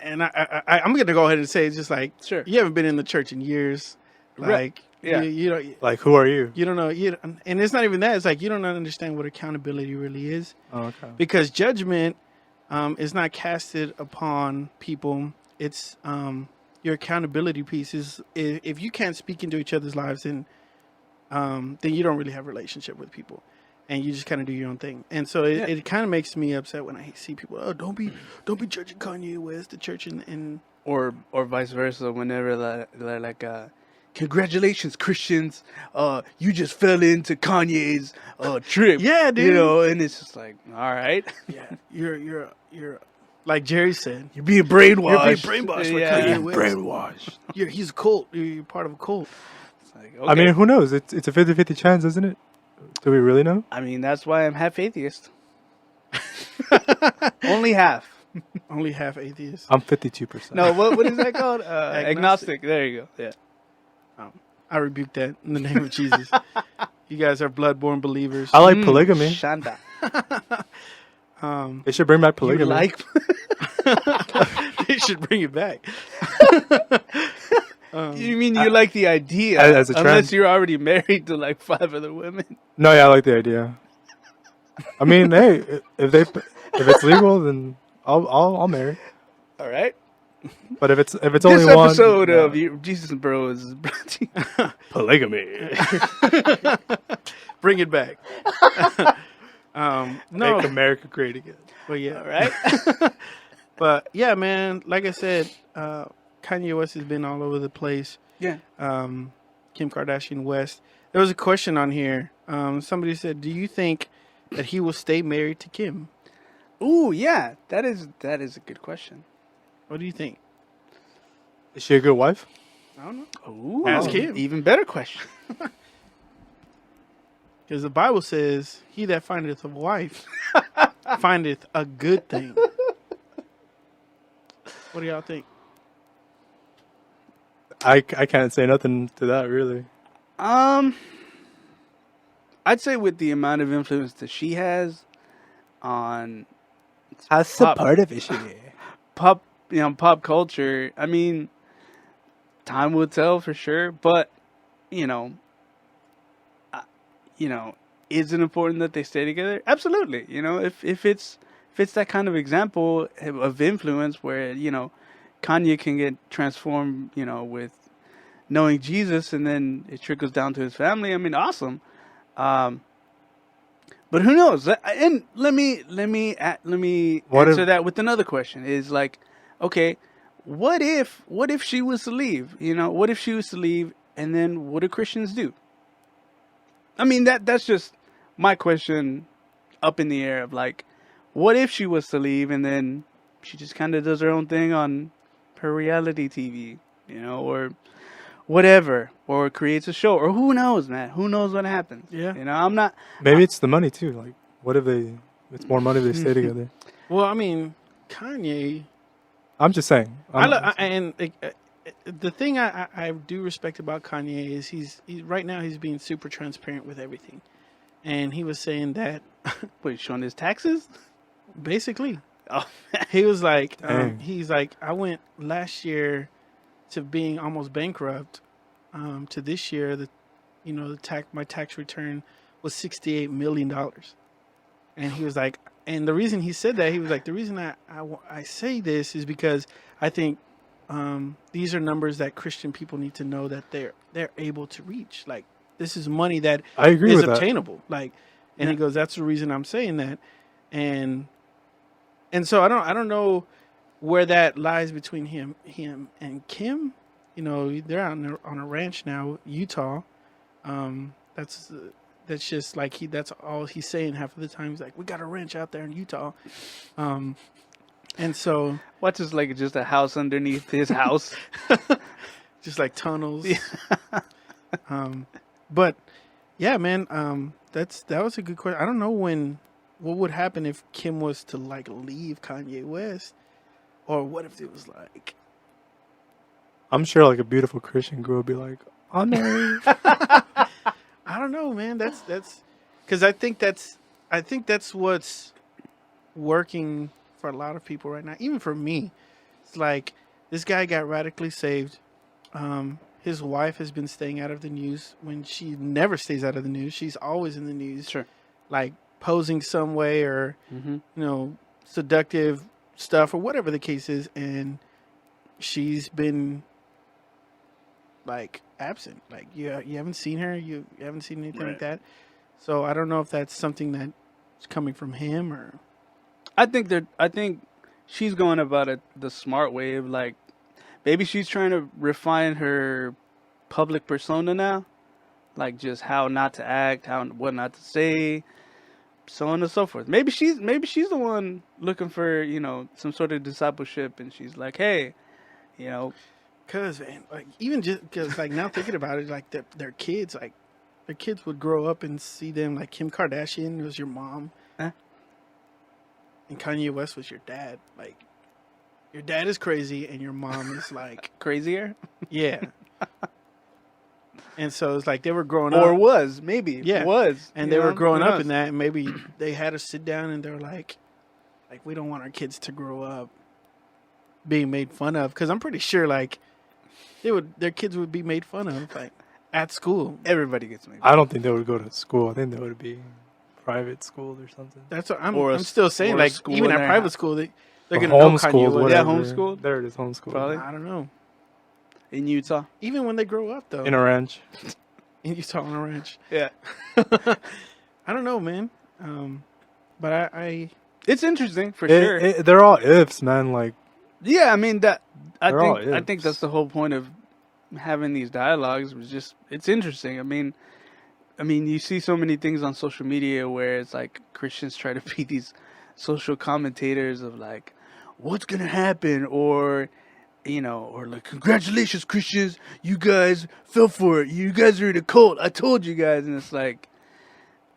and I'm gonna go ahead and say, it's just like, Sure. you haven't been in the church in years, like, Right. Yeah. you Like, who are you? don't know, and it's not even that. It's like, you don't understand what accountability really is. Oh, okay. Because judgment is not casted upon people. It's your accountability piece is, if you can't speak into each other's lives, then you don't really have a relationship with people, and you just kind of do your own thing. And so it kind of makes me upset when I see people, oh, don't be judging Kanye West, the church, and Or vice versa. Whenever they're like, congratulations, Christians. You just fell into Kanye's trip. Yeah, dude. And it's just like, all right. yeah, you're like Jerry said, You're being brainwashed. You're being brainwashed with Kanye West. Brainwashed. he's a cult. You're part of a cult. It's like, I mean, who knows? It's a 50-50 chance, isn't it? Do we really know? I mean, that's why I'm half atheist. Only half. Only half atheist. I'm 52%. No, what is that called? Agnostic. Agnostic. There you go. Yeah. I rebuke that in the name of Jesus. You guys are blood-born believers. I like polygamy. Shanda. They should bring back You polygamy. like? They should bring it back. You mean you like the idea? As a trend. Unless you're already married to like 5 other women. No, yeah, I like the idea. I mean, hey, if it's legal, then I'll marry. All right. But if it's This only one, episode no. of Jesus and Bro is brought to you. polygamy. Bring it back. No, Make America great again. but yeah, All right. but yeah, man. Like I said, Kanye West has been all over the place. Yeah. Kim Kardashian West. There was a question on here. Somebody said, "Do you think that he will stay married to Kim?" Ooh, yeah. That is a good question. What do you think? Is she a good wife? I don't know. Ooh, Ask him. Even better question. Do Because the Bible says, "He that findeth a wife findeth a good thing." What do y'all think? I can't say nothing to that really. I'd say with the amount of influence that she has on That's Pop. part of it. pop, pop culture. I mean, time will tell for sure. But you know, is it important that they stay together? Absolutely. If it's that kind of example of influence where Kanye can get transformed, with knowing Jesus, and then it trickles down to his family. I mean, awesome. But who knows? And let me What answer if- that with another question. Is like, okay, what if she was to leave? What if she was to leave, and then what do Christians do? I mean, that's just my question, up in the air of like, what if she was to leave, and then she just kind of does her own thing on her reality TV, or whatever, or creates a show, or who knows, man? Who knows what happens? Yeah. I'm not. Maybe it's the money too. Like, what if it's more money if they stay together? Well, I mean, Kanye. I'm just saying. The thing I do respect about Kanye is he's right now he's being super transparent with everything, and he was saying that Wait, showing his taxes? basically Oh, he was like Dang. he's like, I went last year to being almost bankrupt, to this year my tax return was $68 million, and he was like, and the reason he said that, he was like, the reason I say this is because I think these are numbers that Christian people need to know that they're able to reach. Like, this is money that I agree is with that. obtainable. Like, and he goes, that's the reason I'm saying that, and so I don't know where that lies between him and Kim. They're on a ranch now, Utah. That's just like that's all he's saying half of the time. He's like, we got a ranch out there in Utah. And so what's just like just a house underneath his house? just like tunnels. But yeah, man, that was a good question. I don't know what would happen if Kim was to like leave Kanye West, or what if it was like, I'm sure like a beautiful Christian girl would be like, "I'm married." I don't know, man. That's because I think that's what's working for a lot of people right now. Even for me, it's like this guy got radically saved. His wife has been staying out of the news when she never stays out of the news. She's always in the news, Sure. like posing some way or seductive stuff or whatever the case is, and she's been like absent. Like you haven't seen her. You haven't seen anything like that. So I don't know if that's something that's coming from him or. I think she's going about it the smart way of like, maybe she's trying to refine her public persona now, like just how not to act, what not to say, so on and so forth. Maybe she's the one looking for some sort of discipleship, and she's like, hey, Cause man, like even just because like now thinking about it, like their kids, like their kids would grow up and see them like Kim Kardashian was your mom, Huh? and Kanye West was your dad. Like your dad is crazy and your mom is like crazier, yeah. And so it's like they were growing or up, was maybe Yeah. was, and you they were know? growing Who up knows? in that, and maybe they had to sit down and they're like we don't want our kids to grow up being made fun of, because I'm pretty sure like their kids would be made fun of like at school. Everybody gets made. I don't think they would go to school. I think they would be private school or something. That's what I'm. Or a I'm still saying or a like school even in at their private house. school they're Or gonna know homeschooled, Kanye West. whatever. homeschooled? There it is, homeschooled. Probably. I don't know. In Utah. Even when they grow up though, In a ranch. in Utah on a ranch. Yeah. I don't know, man. But I It's interesting for sure. They're all ifs, man. Like, Yeah, I mean that. They're all I think ifs. that's the whole point of having these dialogues. Was just it's interesting. I mean, you see so many things on social media where it's like Christians try to be these social commentators of like, what's gonna happen, or or like, congratulations, Christians, you guys fell for it. You guys are in a cult. I told you guys, and it's like,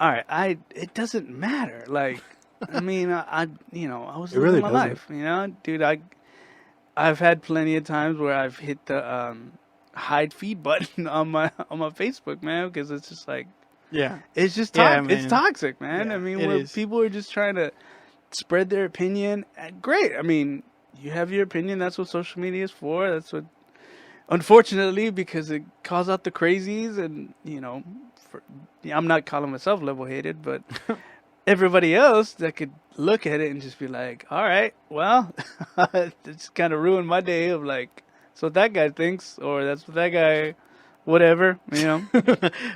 all right, it doesn't matter. Like, I mean, I was It really living my doesn't. life, dude. I've had plenty of times where I've hit the hide feed button on my Facebook, man, because it's just like, Yeah. it's just Yeah, it's man. toxic, man. Yeah, I mean, it where is. people are just trying to spread their opinion. Great. I mean, you have your opinion. That's what social media is for. That's what, unfortunately, because it calls out the crazies, and I'm not calling myself level-headed, but everybody else that could look at it and just be like, all right, well, it's kind of ruined my day of like, that's what that guy thinks, or that's what that guy, whatever,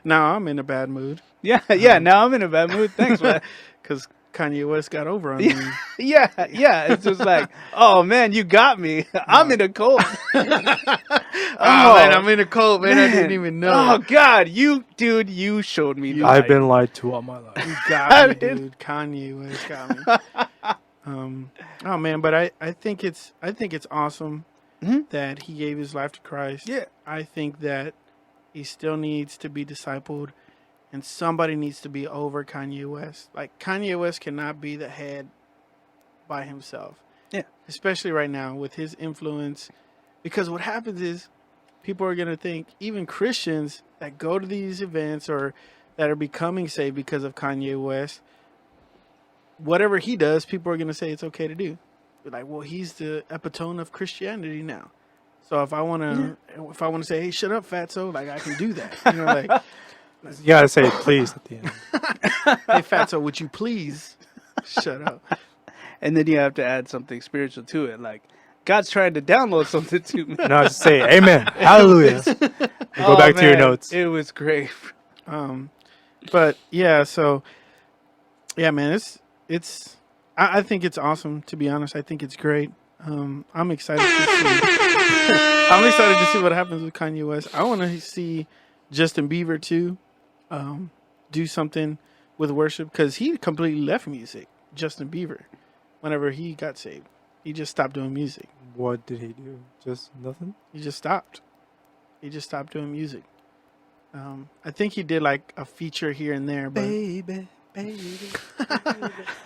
Now I'm in a bad mood Yeah, now I'm in a bad mood. Thanks, man. because Kanye West got over on me. Yeah, it's just like, oh man, you got me. I'm in a cold. Oh, man, I'm in a cold, man. I didn't even know. Oh God, you showed me. the I've light. been lied to all my life. You got me, dude. Kanye West got me. Oh man, but I think it's awesome that he gave his life to Christ. Yeah. I think that he still needs to be discipled, and somebody needs to be over Kanye West. Like, Kanye West cannot be the head by himself. Yeah. Especially right now with his influence, because what happens is people are going to think, even Christians that go to these events or that are becoming saved because of Kanye West, whatever he does, people are going to say it's okay to do. They're like, well, he's the epitome of Christianity now. So if I want to say, hey, shut up, fatso, like, I can do that. Like, You gotta say please at the end. hey, fatso, would you please shut up? And then you have to add something spiritual to it, like God's trying to download something to me. No, just say amen, hallelujah. And go back to your man, notes. It was great. But yeah, so yeah, man, it's I think it's awesome, to be honest. I think it's great. I'm excited to see I'm excited to see what happens with Kanye West. I want to see Justin Bieber too do something with worship, because he completely left music. Justin Bieber, whenever he got saved, he just stopped doing music. What did he do? Just nothing? He just stopped. He just stopped doing music. I think he did like a feature here and there, but Baby.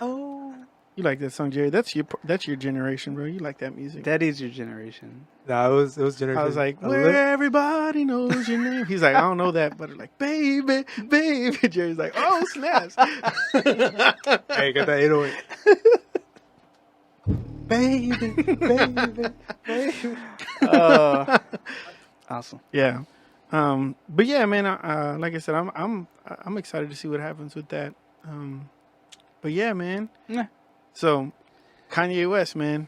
Oh, you like that song, Jerry? That's your generation, bro. You like that music. that is your generation. No, it was generation. I was like, a where lit- everybody knows your name. He's like, I don't know that, but like, baby. Jerry's like, oh snaps. Hey, got that 808. baby. Awesome. Yeah. But yeah, man. Like I said, I'm excited to see what happens with that. But yeah, man. Yeah. So, Kanye West, man.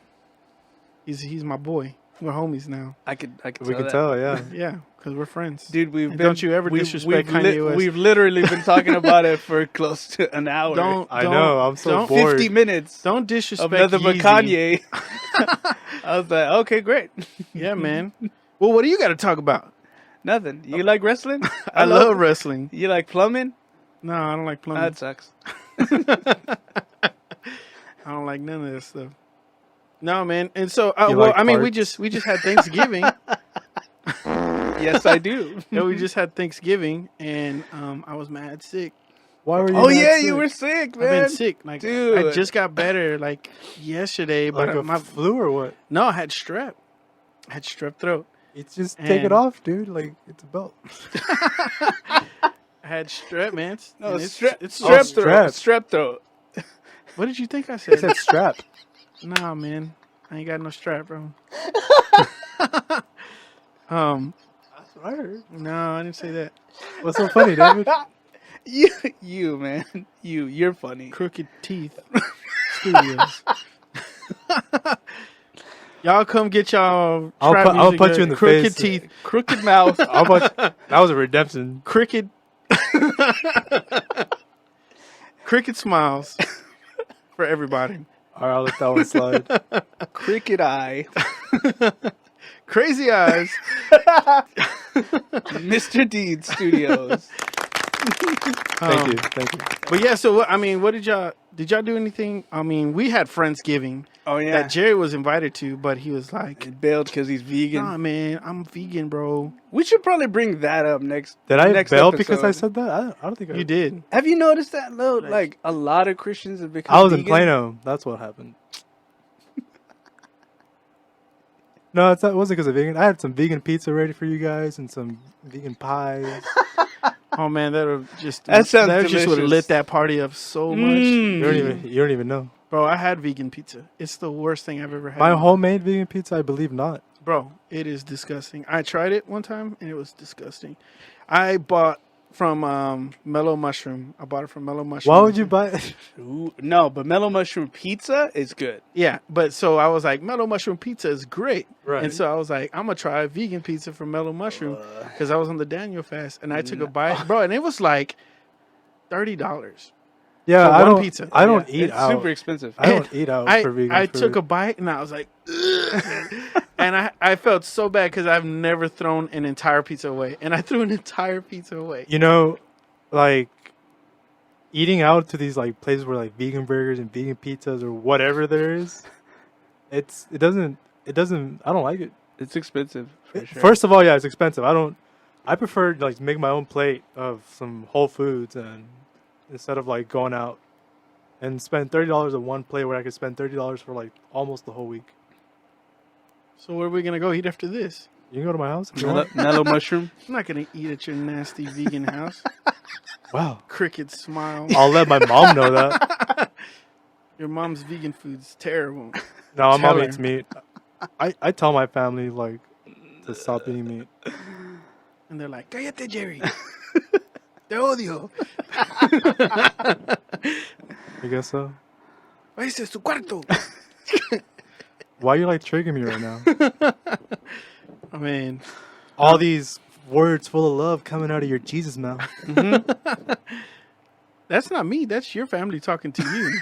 He's my boy. We're homies now. I could We tell can that. tell, yeah. Yeah, because we're friends. Dude, And don't you ever disrespect Kanye West. We've literally been talking about it for close to an hour. I know, I'm so bored. 50 minutes Don't disrespect of nothing but Yeezy. Kanye. I was like, okay, great. Yeah, man. Well, what do you got to talk about? Nothing. You like wrestling? I love wrestling. You like plumbing? No, I don't like plumbing. That sucks. I don't like none of this stuff. No, man. And so, You well, like I mean, we farts? just had Thanksgiving. Yes, I do. Yeah, we just had Thanksgiving, and I was mad sick. Why were you Oh not yeah, sick? you were sick, I've man. been sick. Like, I Dude. just got better like yesterday, but Like a my flu or what? no, I had strep. I had strep throat. It's just take And- it off, dude. Like, it's a belt. I had strep, man. No, And it's strep strep. throat. Strep throat. What did you think I I said? said strap. Nah, man. I ain't got no strap, bro. That's what I heard. No, I didn't say that. What's so funny, David? You man. You're funny. Crooked Teeth Studios. Y'all come get y'all trap I'll music punch at you in the Crooked face. Teeth. Crooked mouth. That was a redemption. Crooked. Crooked smiles for everybody. All right, I'll let that one slide. Cricket eye. Crazy eyes. Mr. Deed Studios. Thank you. But yeah, so I mean, what did y'all do anything? I mean, we had Friendsgiving. Oh yeah. that Jerry was invited to, but he was like, He bailed because he's vegan. "Nah, man, I'm vegan, bro." We should probably bring that up next. Did I next bail episode. because I said that? I don't think I You did. Have you noticed that though? Like a lot of Christians have become. I was in vegan. Plano. That's what happened. No, it wasn't because of vegan. I had some vegan pizza ready for you guys and some vegan pies. Oh man, that would just That sounds just would have delicious. lit that party up so much, You don't even know. bro. I had vegan pizza. It's the worst thing I've ever had. My homemade vegan pizza, I believe not. Bro, it is disgusting. I tried it one time and it was disgusting. I bought from Mellow Mushroom. I bought it from Mellow Mushroom. Why would you buy? Ooh, no, but mellow mushroom pizza is good. Yeah, but so I was like, Mellow Mushroom pizza is great. Right. And so I was like, I'm going to try vegan pizza from Mellow Mushroom because I was on the Daniel fast and I took a bite. Bro, and it was like $30. Yeah, For I one don't. pizza. I don't Yeah, eat it's out. super expensive. I don't eat out for vegan I food. took a bite and I was like, ugh. And I felt so bad because I've never thrown an entire pizza away. And I threw an entire pizza away. You know, like eating out to these like places where like vegan burgers and vegan pizzas or whatever there is, it doesn't I don't like it. It's expensive for sure. First of all, yeah, it's expensive. I prefer like to make my own plate of some Whole Foods and instead of like going out and spend $30 on one plate where I could spend $30 for like almost the whole week. So where are we going to go eat after this? You can go to my house if you want. mellow mushroom. I'm not going to eat at your nasty vegan house. Wow. Cricket smile. I'll let my mom know that. Your mom's vegan food's terrible. No, my mom her. eats meat. I tell my family like to stop eating meat. And they're like, cállate, Jerry. Te odio. I guess so. Ese es tu cuarto. Why are you like triggering me right now? I mean, All these words full of love coming out of your Jesus mouth. that's not me. That's your family talking to you.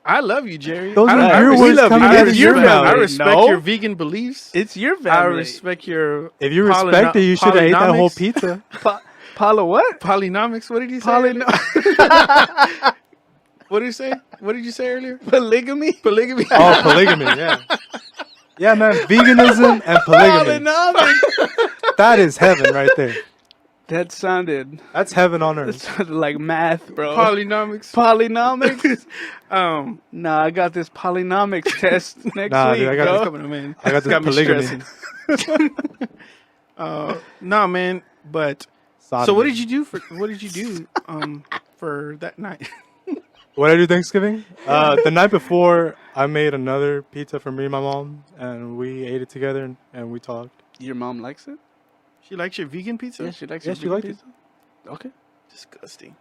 I love you, Jerry. Those I are don't- your I words respect- coming I out of respect- your mouth. I respect No. your vegan beliefs. It's your I family. respect your. If you respect it, you should have ate that whole polynomics. pizza. Paula, what? Polynomics. What did you say? What did you say? What did you say earlier? Polygamy. Polygamy. Oh, polygamy, yeah. Yeah, man, veganism and polygamy. Polynomics. That is heaven right there. That sounded That's heaven on earth. like math, bro. Polynomics. Polynomics. Um, Nah, I got this polynomics test next Nah, week, dude, I got bro. this coming on, man. I got this Got me polygamy. stressing. No, man. But so, Sodomy. what did you do for that night? What did I do Thanksgiving? The night before, I made another pizza for me and my mom, and we ate it together and we talked. Your mom likes it? She likes your vegan pizza. Yeah, she likes Yeah, your she vegan liked it. pizza. Okay. Disgusting.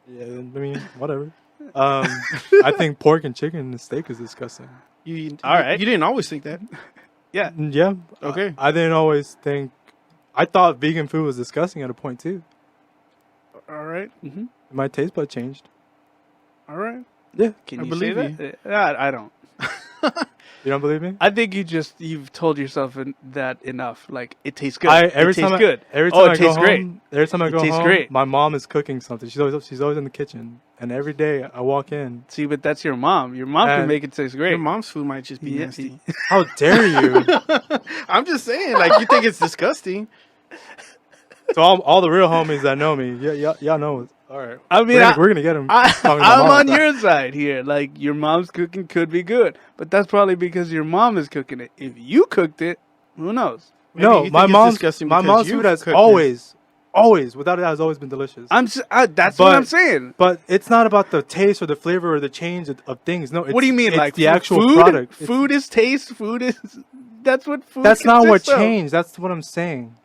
Yeah, I mean, whatever. I think pork and chicken and steak is disgusting. All right. You didn't always think that. Yeah. Yeah. Okay. I didn't always think. I thought vegan food was disgusting at a point too. All right. My taste bud changed. All right. Yeah. Can I you believe say that? I don't. You don't believe me? I think you've told yourself that enough. Like it tastes good. Every it time tastes good. Every Oh, time it I go tastes home, great. Every time I It go tastes home, great. my mom is cooking something. She's always in the kitchen, and every day I walk in. See, but that's your mom. Your mom can And- make it taste great. Your mom's food might just be Yeah. nasty. How dare you? I'm just saying, like, you think it's disgusting. So all the real homies that know me, y'all know. All right. I mean, we're gonna get them. I'm on your side here. Like your mom's cooking could be good, but that's probably because your mom is cooking it. If you cooked it, who knows? Maybe No, you my think it's mom's disgusting my because mom's you food has cooked always, without it, has always been delicious. That's But- what I'm saying. But it's not about the taste or the flavor or the change of things. No, What do you mean? It's Like the actual food? product. It's- Food is taste. Food is. That's what food. That's not what consists of. changed. That's what I'm saying.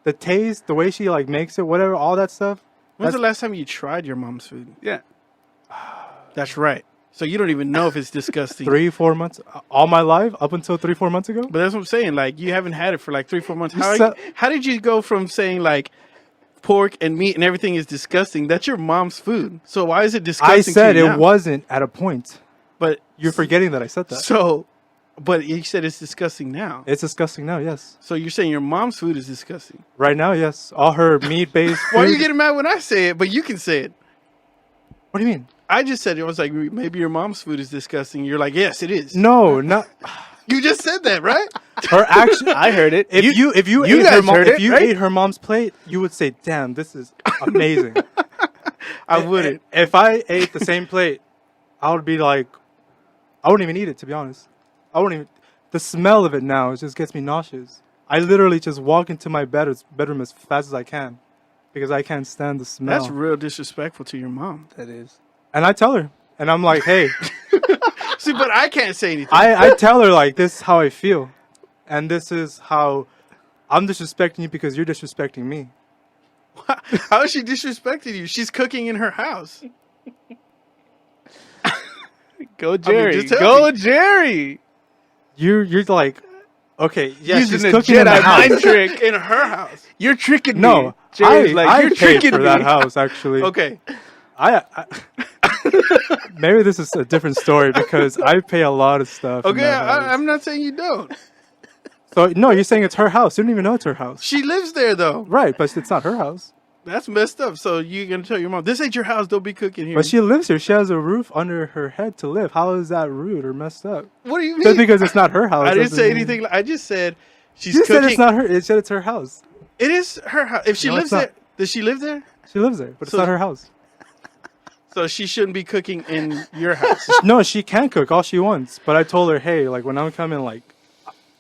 The taste, the way she like makes it, whatever, all that stuff. When's the That's- last time you tried your mom's food? Yeah. That's right. So you don't even know if it's disgusting. 3-4 months, all my life up until 3-4 months ago. But that's what I'm saying. Like, you haven't had it for like 3-4 months. You How, said- how did you go from saying like pork and meat and everything is disgusting? That's your mom's food. So why is it disgusting? I said to you it now? wasn't at a point. But You're forgetting that I said that. so, but you said it's disgusting now. It's disgusting now. Yes. So you're saying your mom's food is disgusting. Right now, yes. All her meat-based. Why are you food- getting mad when I say it, but you can say it? What do you mean? I just said it was like maybe your mom's food is disgusting. You're like, yes, it is. No, not You just said that, right? her action. I heard it. If you you ate guys her mom, heard if it, you right? ate her mom's plate, you would say, "Damn, this is amazing." I wouldn't. If I ate the same plate, I would be like, I wouldn't even eat it. To be honest, I wouldn't even. The smell of it now, it just gets me nauseous. I literally just walk into my bedroom as fast as I can because I can't stand the smell. That's real disrespectful to your mom. That is. And I tell her, and I'm like, hey, See, but I can't say anything. I tell her like, this is how I feel, and this is how I'm disrespecting you because you're disrespecting me. How is she disrespecting you? She's cooking in her house. Go Jerry. just tell Go me. Jerry. You're like, okay, yeah, Using she's a cooking in the Jedi house. mind trick. In her house. You're tricking me. No, Jerry's like, I you're paid tricking for me. that house actually. Okay. I maybe this is a different story because I pay a lot of stuff. in Okay, that house. I'm not saying you don't. So no, you're saying it's her house. You don't even know it's her house, She lives there, though. right? But it's not her house. That's messed up. So you're going to tell your mom, this ain't your house. Don't be cooking here. But she lives here. She has a roof under her head to live. How is that rude or messed up? What do you mean? Just because it's not her house. I didn't doesn't say mean- anything. I just said she's You cooking. said it's not her. It said it's her house. It is her house. If she No, lives it's not. there, does she live there? She lives there, but So- it's not her house. So she shouldn't be cooking in your house. No, she can cook all she wants. But I told her, hey, like when I'm coming, like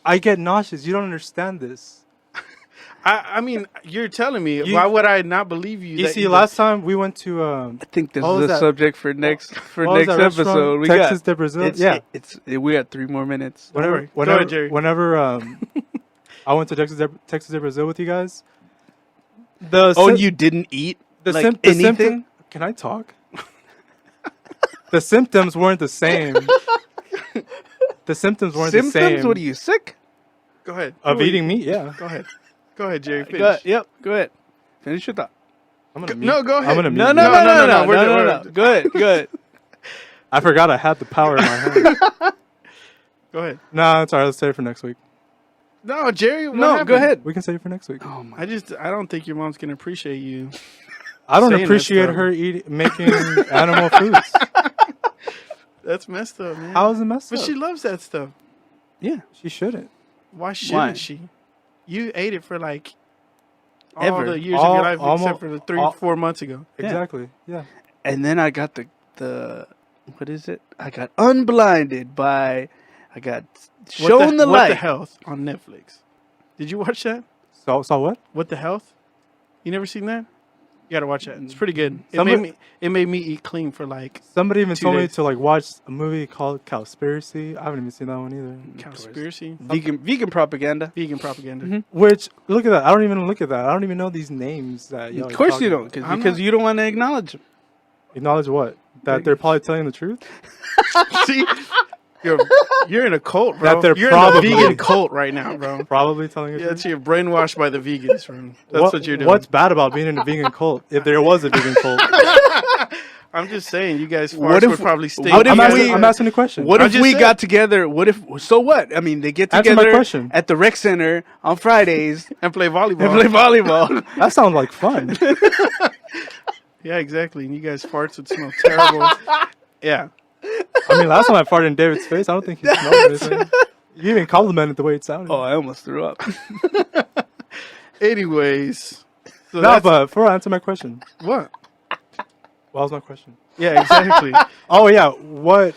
I get nauseous. You don't understand this. I mean, you're telling me. You- Why would I not believe you? You that see, last time we went to I think this What is was a that? subject for next what was that restaurant? episode. We Texas got de Brazil. It's, Yeah. we got 3 more minutes. worry. Go Whenever, ahead, Jerry. whenever I went to Texas de Brazil with you guys. The Oh, sim- you didn't eat the like sim- the anything? symptom- Can I talk? The symptoms weren't the same. The symptoms weren't the Symptoms? same. What are you, sick? Go ahead. Of eating meat? Yeah. Go ahead. Go ahead, Jerry. Finish. Go ahead. Yep, go ahead. Finish your thought. I'm gonna No, go ahead. I'm gonna mute No, you. no, no, no, no, we're no, good, no, we're no. Good, good. I forgot I had the power in my hand. Go ahead. Nah, it's alright. Let's save it for next week. No, Jerry. What No, happened? go ahead. We can save it for next week. Oh my. I don't think your mom's gonna appreciate you. I don't saying that appreciate stuff. her making animal foods. That's messed up, man. How is it messed But up? she loves that stuff. Yeah. She shouldn't. Why shouldn't Why? she? You ate it for like all Ever. the years of your life, Almo- except for the 4 months ago. Yeah. Exactly. Yeah. And then I got the what is it? I got unblinded by I got shown the What light. the Health on Netflix. Did you watch that? So what? What the Health? You never seen that? You gotta watch that. It's pretty good. Somebody- It made me eat clean for like Somebody even 2 told me days. to like watch a movie called Cowspiracy. I haven't even seen that one either. conspiracy, Vegan propaganda. vegan propaganda. Which look at that. I don't even look at that. I don't even know these names that y'all Of are course talking you don't, about. I'm because not- you don't want to acknowledge them. Acknowledge what? That they're probably telling the truth? See, you're in a cult, bro. That they're you're probably- in a vegan cult right now, bro. Probably telling the Yeah, truth. so you're brainwashed by the vegans, bro. That's what you're doing. What's bad about being in a vegan cult? If there was a vegan cult. I'm just saying, you guys What farts if- would probably stay. what if I'm asking a question. What I if just we said- got together? What if? So what? I mean, they get Answer my together question. at the rec center on Fridays and play volleyball? and play volleyball. That sounds like fun. Yeah, exactly. And you guys farts would smell terrible. Yeah. I mean, last time I farted in David's face, I don't think he smelled anything. You even complimented the way it sounded. Oh, I almost threw up. Anyways. So no, that's- but for answer my question. what? What was my question? Yeah, exactly. Oh yeah, what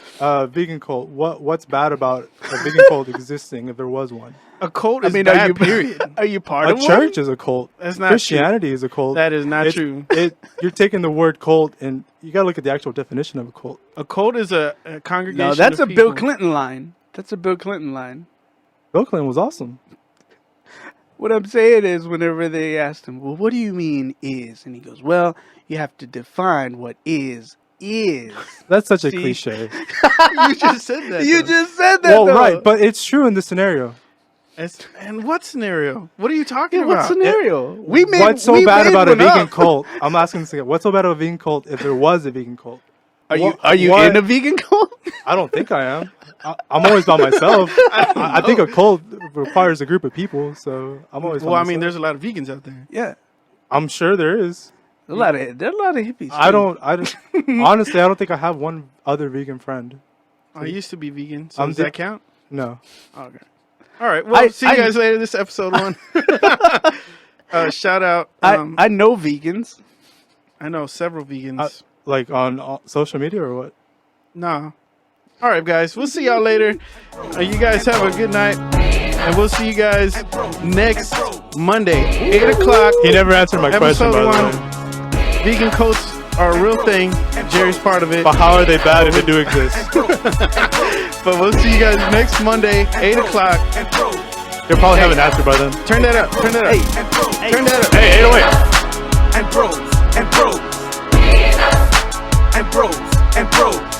vegan cult? What's bad about a vegan cult existing if there was one? A cult I is mean, bad, period. are you part A of church is a cult. That's not Christianity is a cult. That is not It's- true. You're taking the word cult and you gotta look at the actual definition of a cult. A cult is a congregation. No, that's of a Bill people. Clinton line. That's a Bill Clinton line. Bill Clinton was awesome. What I'm saying is, whenever they asked him, "Well, what do you mean is?" and he goes, "Well, you have to define what is." That's such a See? cliche. You just said that. You though. just said that. Well, though. right, but it's true in this scenario. And what scenario? What are you talking Yeah, about? what scenario? We made. What's so we bad made about a one vegan up. cult? I'm asking this again. What's so bad about a vegan cult if there was a vegan cult? Are What- you what- in a vegan cult? I don't think I am. I'm always by myself. I think a cult requires a group of people, so I'm always. by Well, I mean, myself. there's a lot of vegans out there. Yeah. I'm sure there is. There are a lot of hippies. I don't honestly, I don't think I have one other vegan friend. I used to be vegan, so does the- that count? No. Okay. All right. Well, see you I- guys later. This is episode 1. Shout out. I know vegans. I know several vegans. Like on social media or what? No. All right, guys. We'll see y'all later. You guys have a good night, and we'll see you guys next Monday, 8 o'clock. He never answered my question, Episode by the 1. way. Vegan coats are a real thing. Jerry's part of it. But how are they bad if they do exist? But we'll see you guys next Monday, 8 o'clock. They'll probably have an answer by then. Turn that up. Turn that up. Turn that up. Hey, 808. and bros and bros and bros and bros.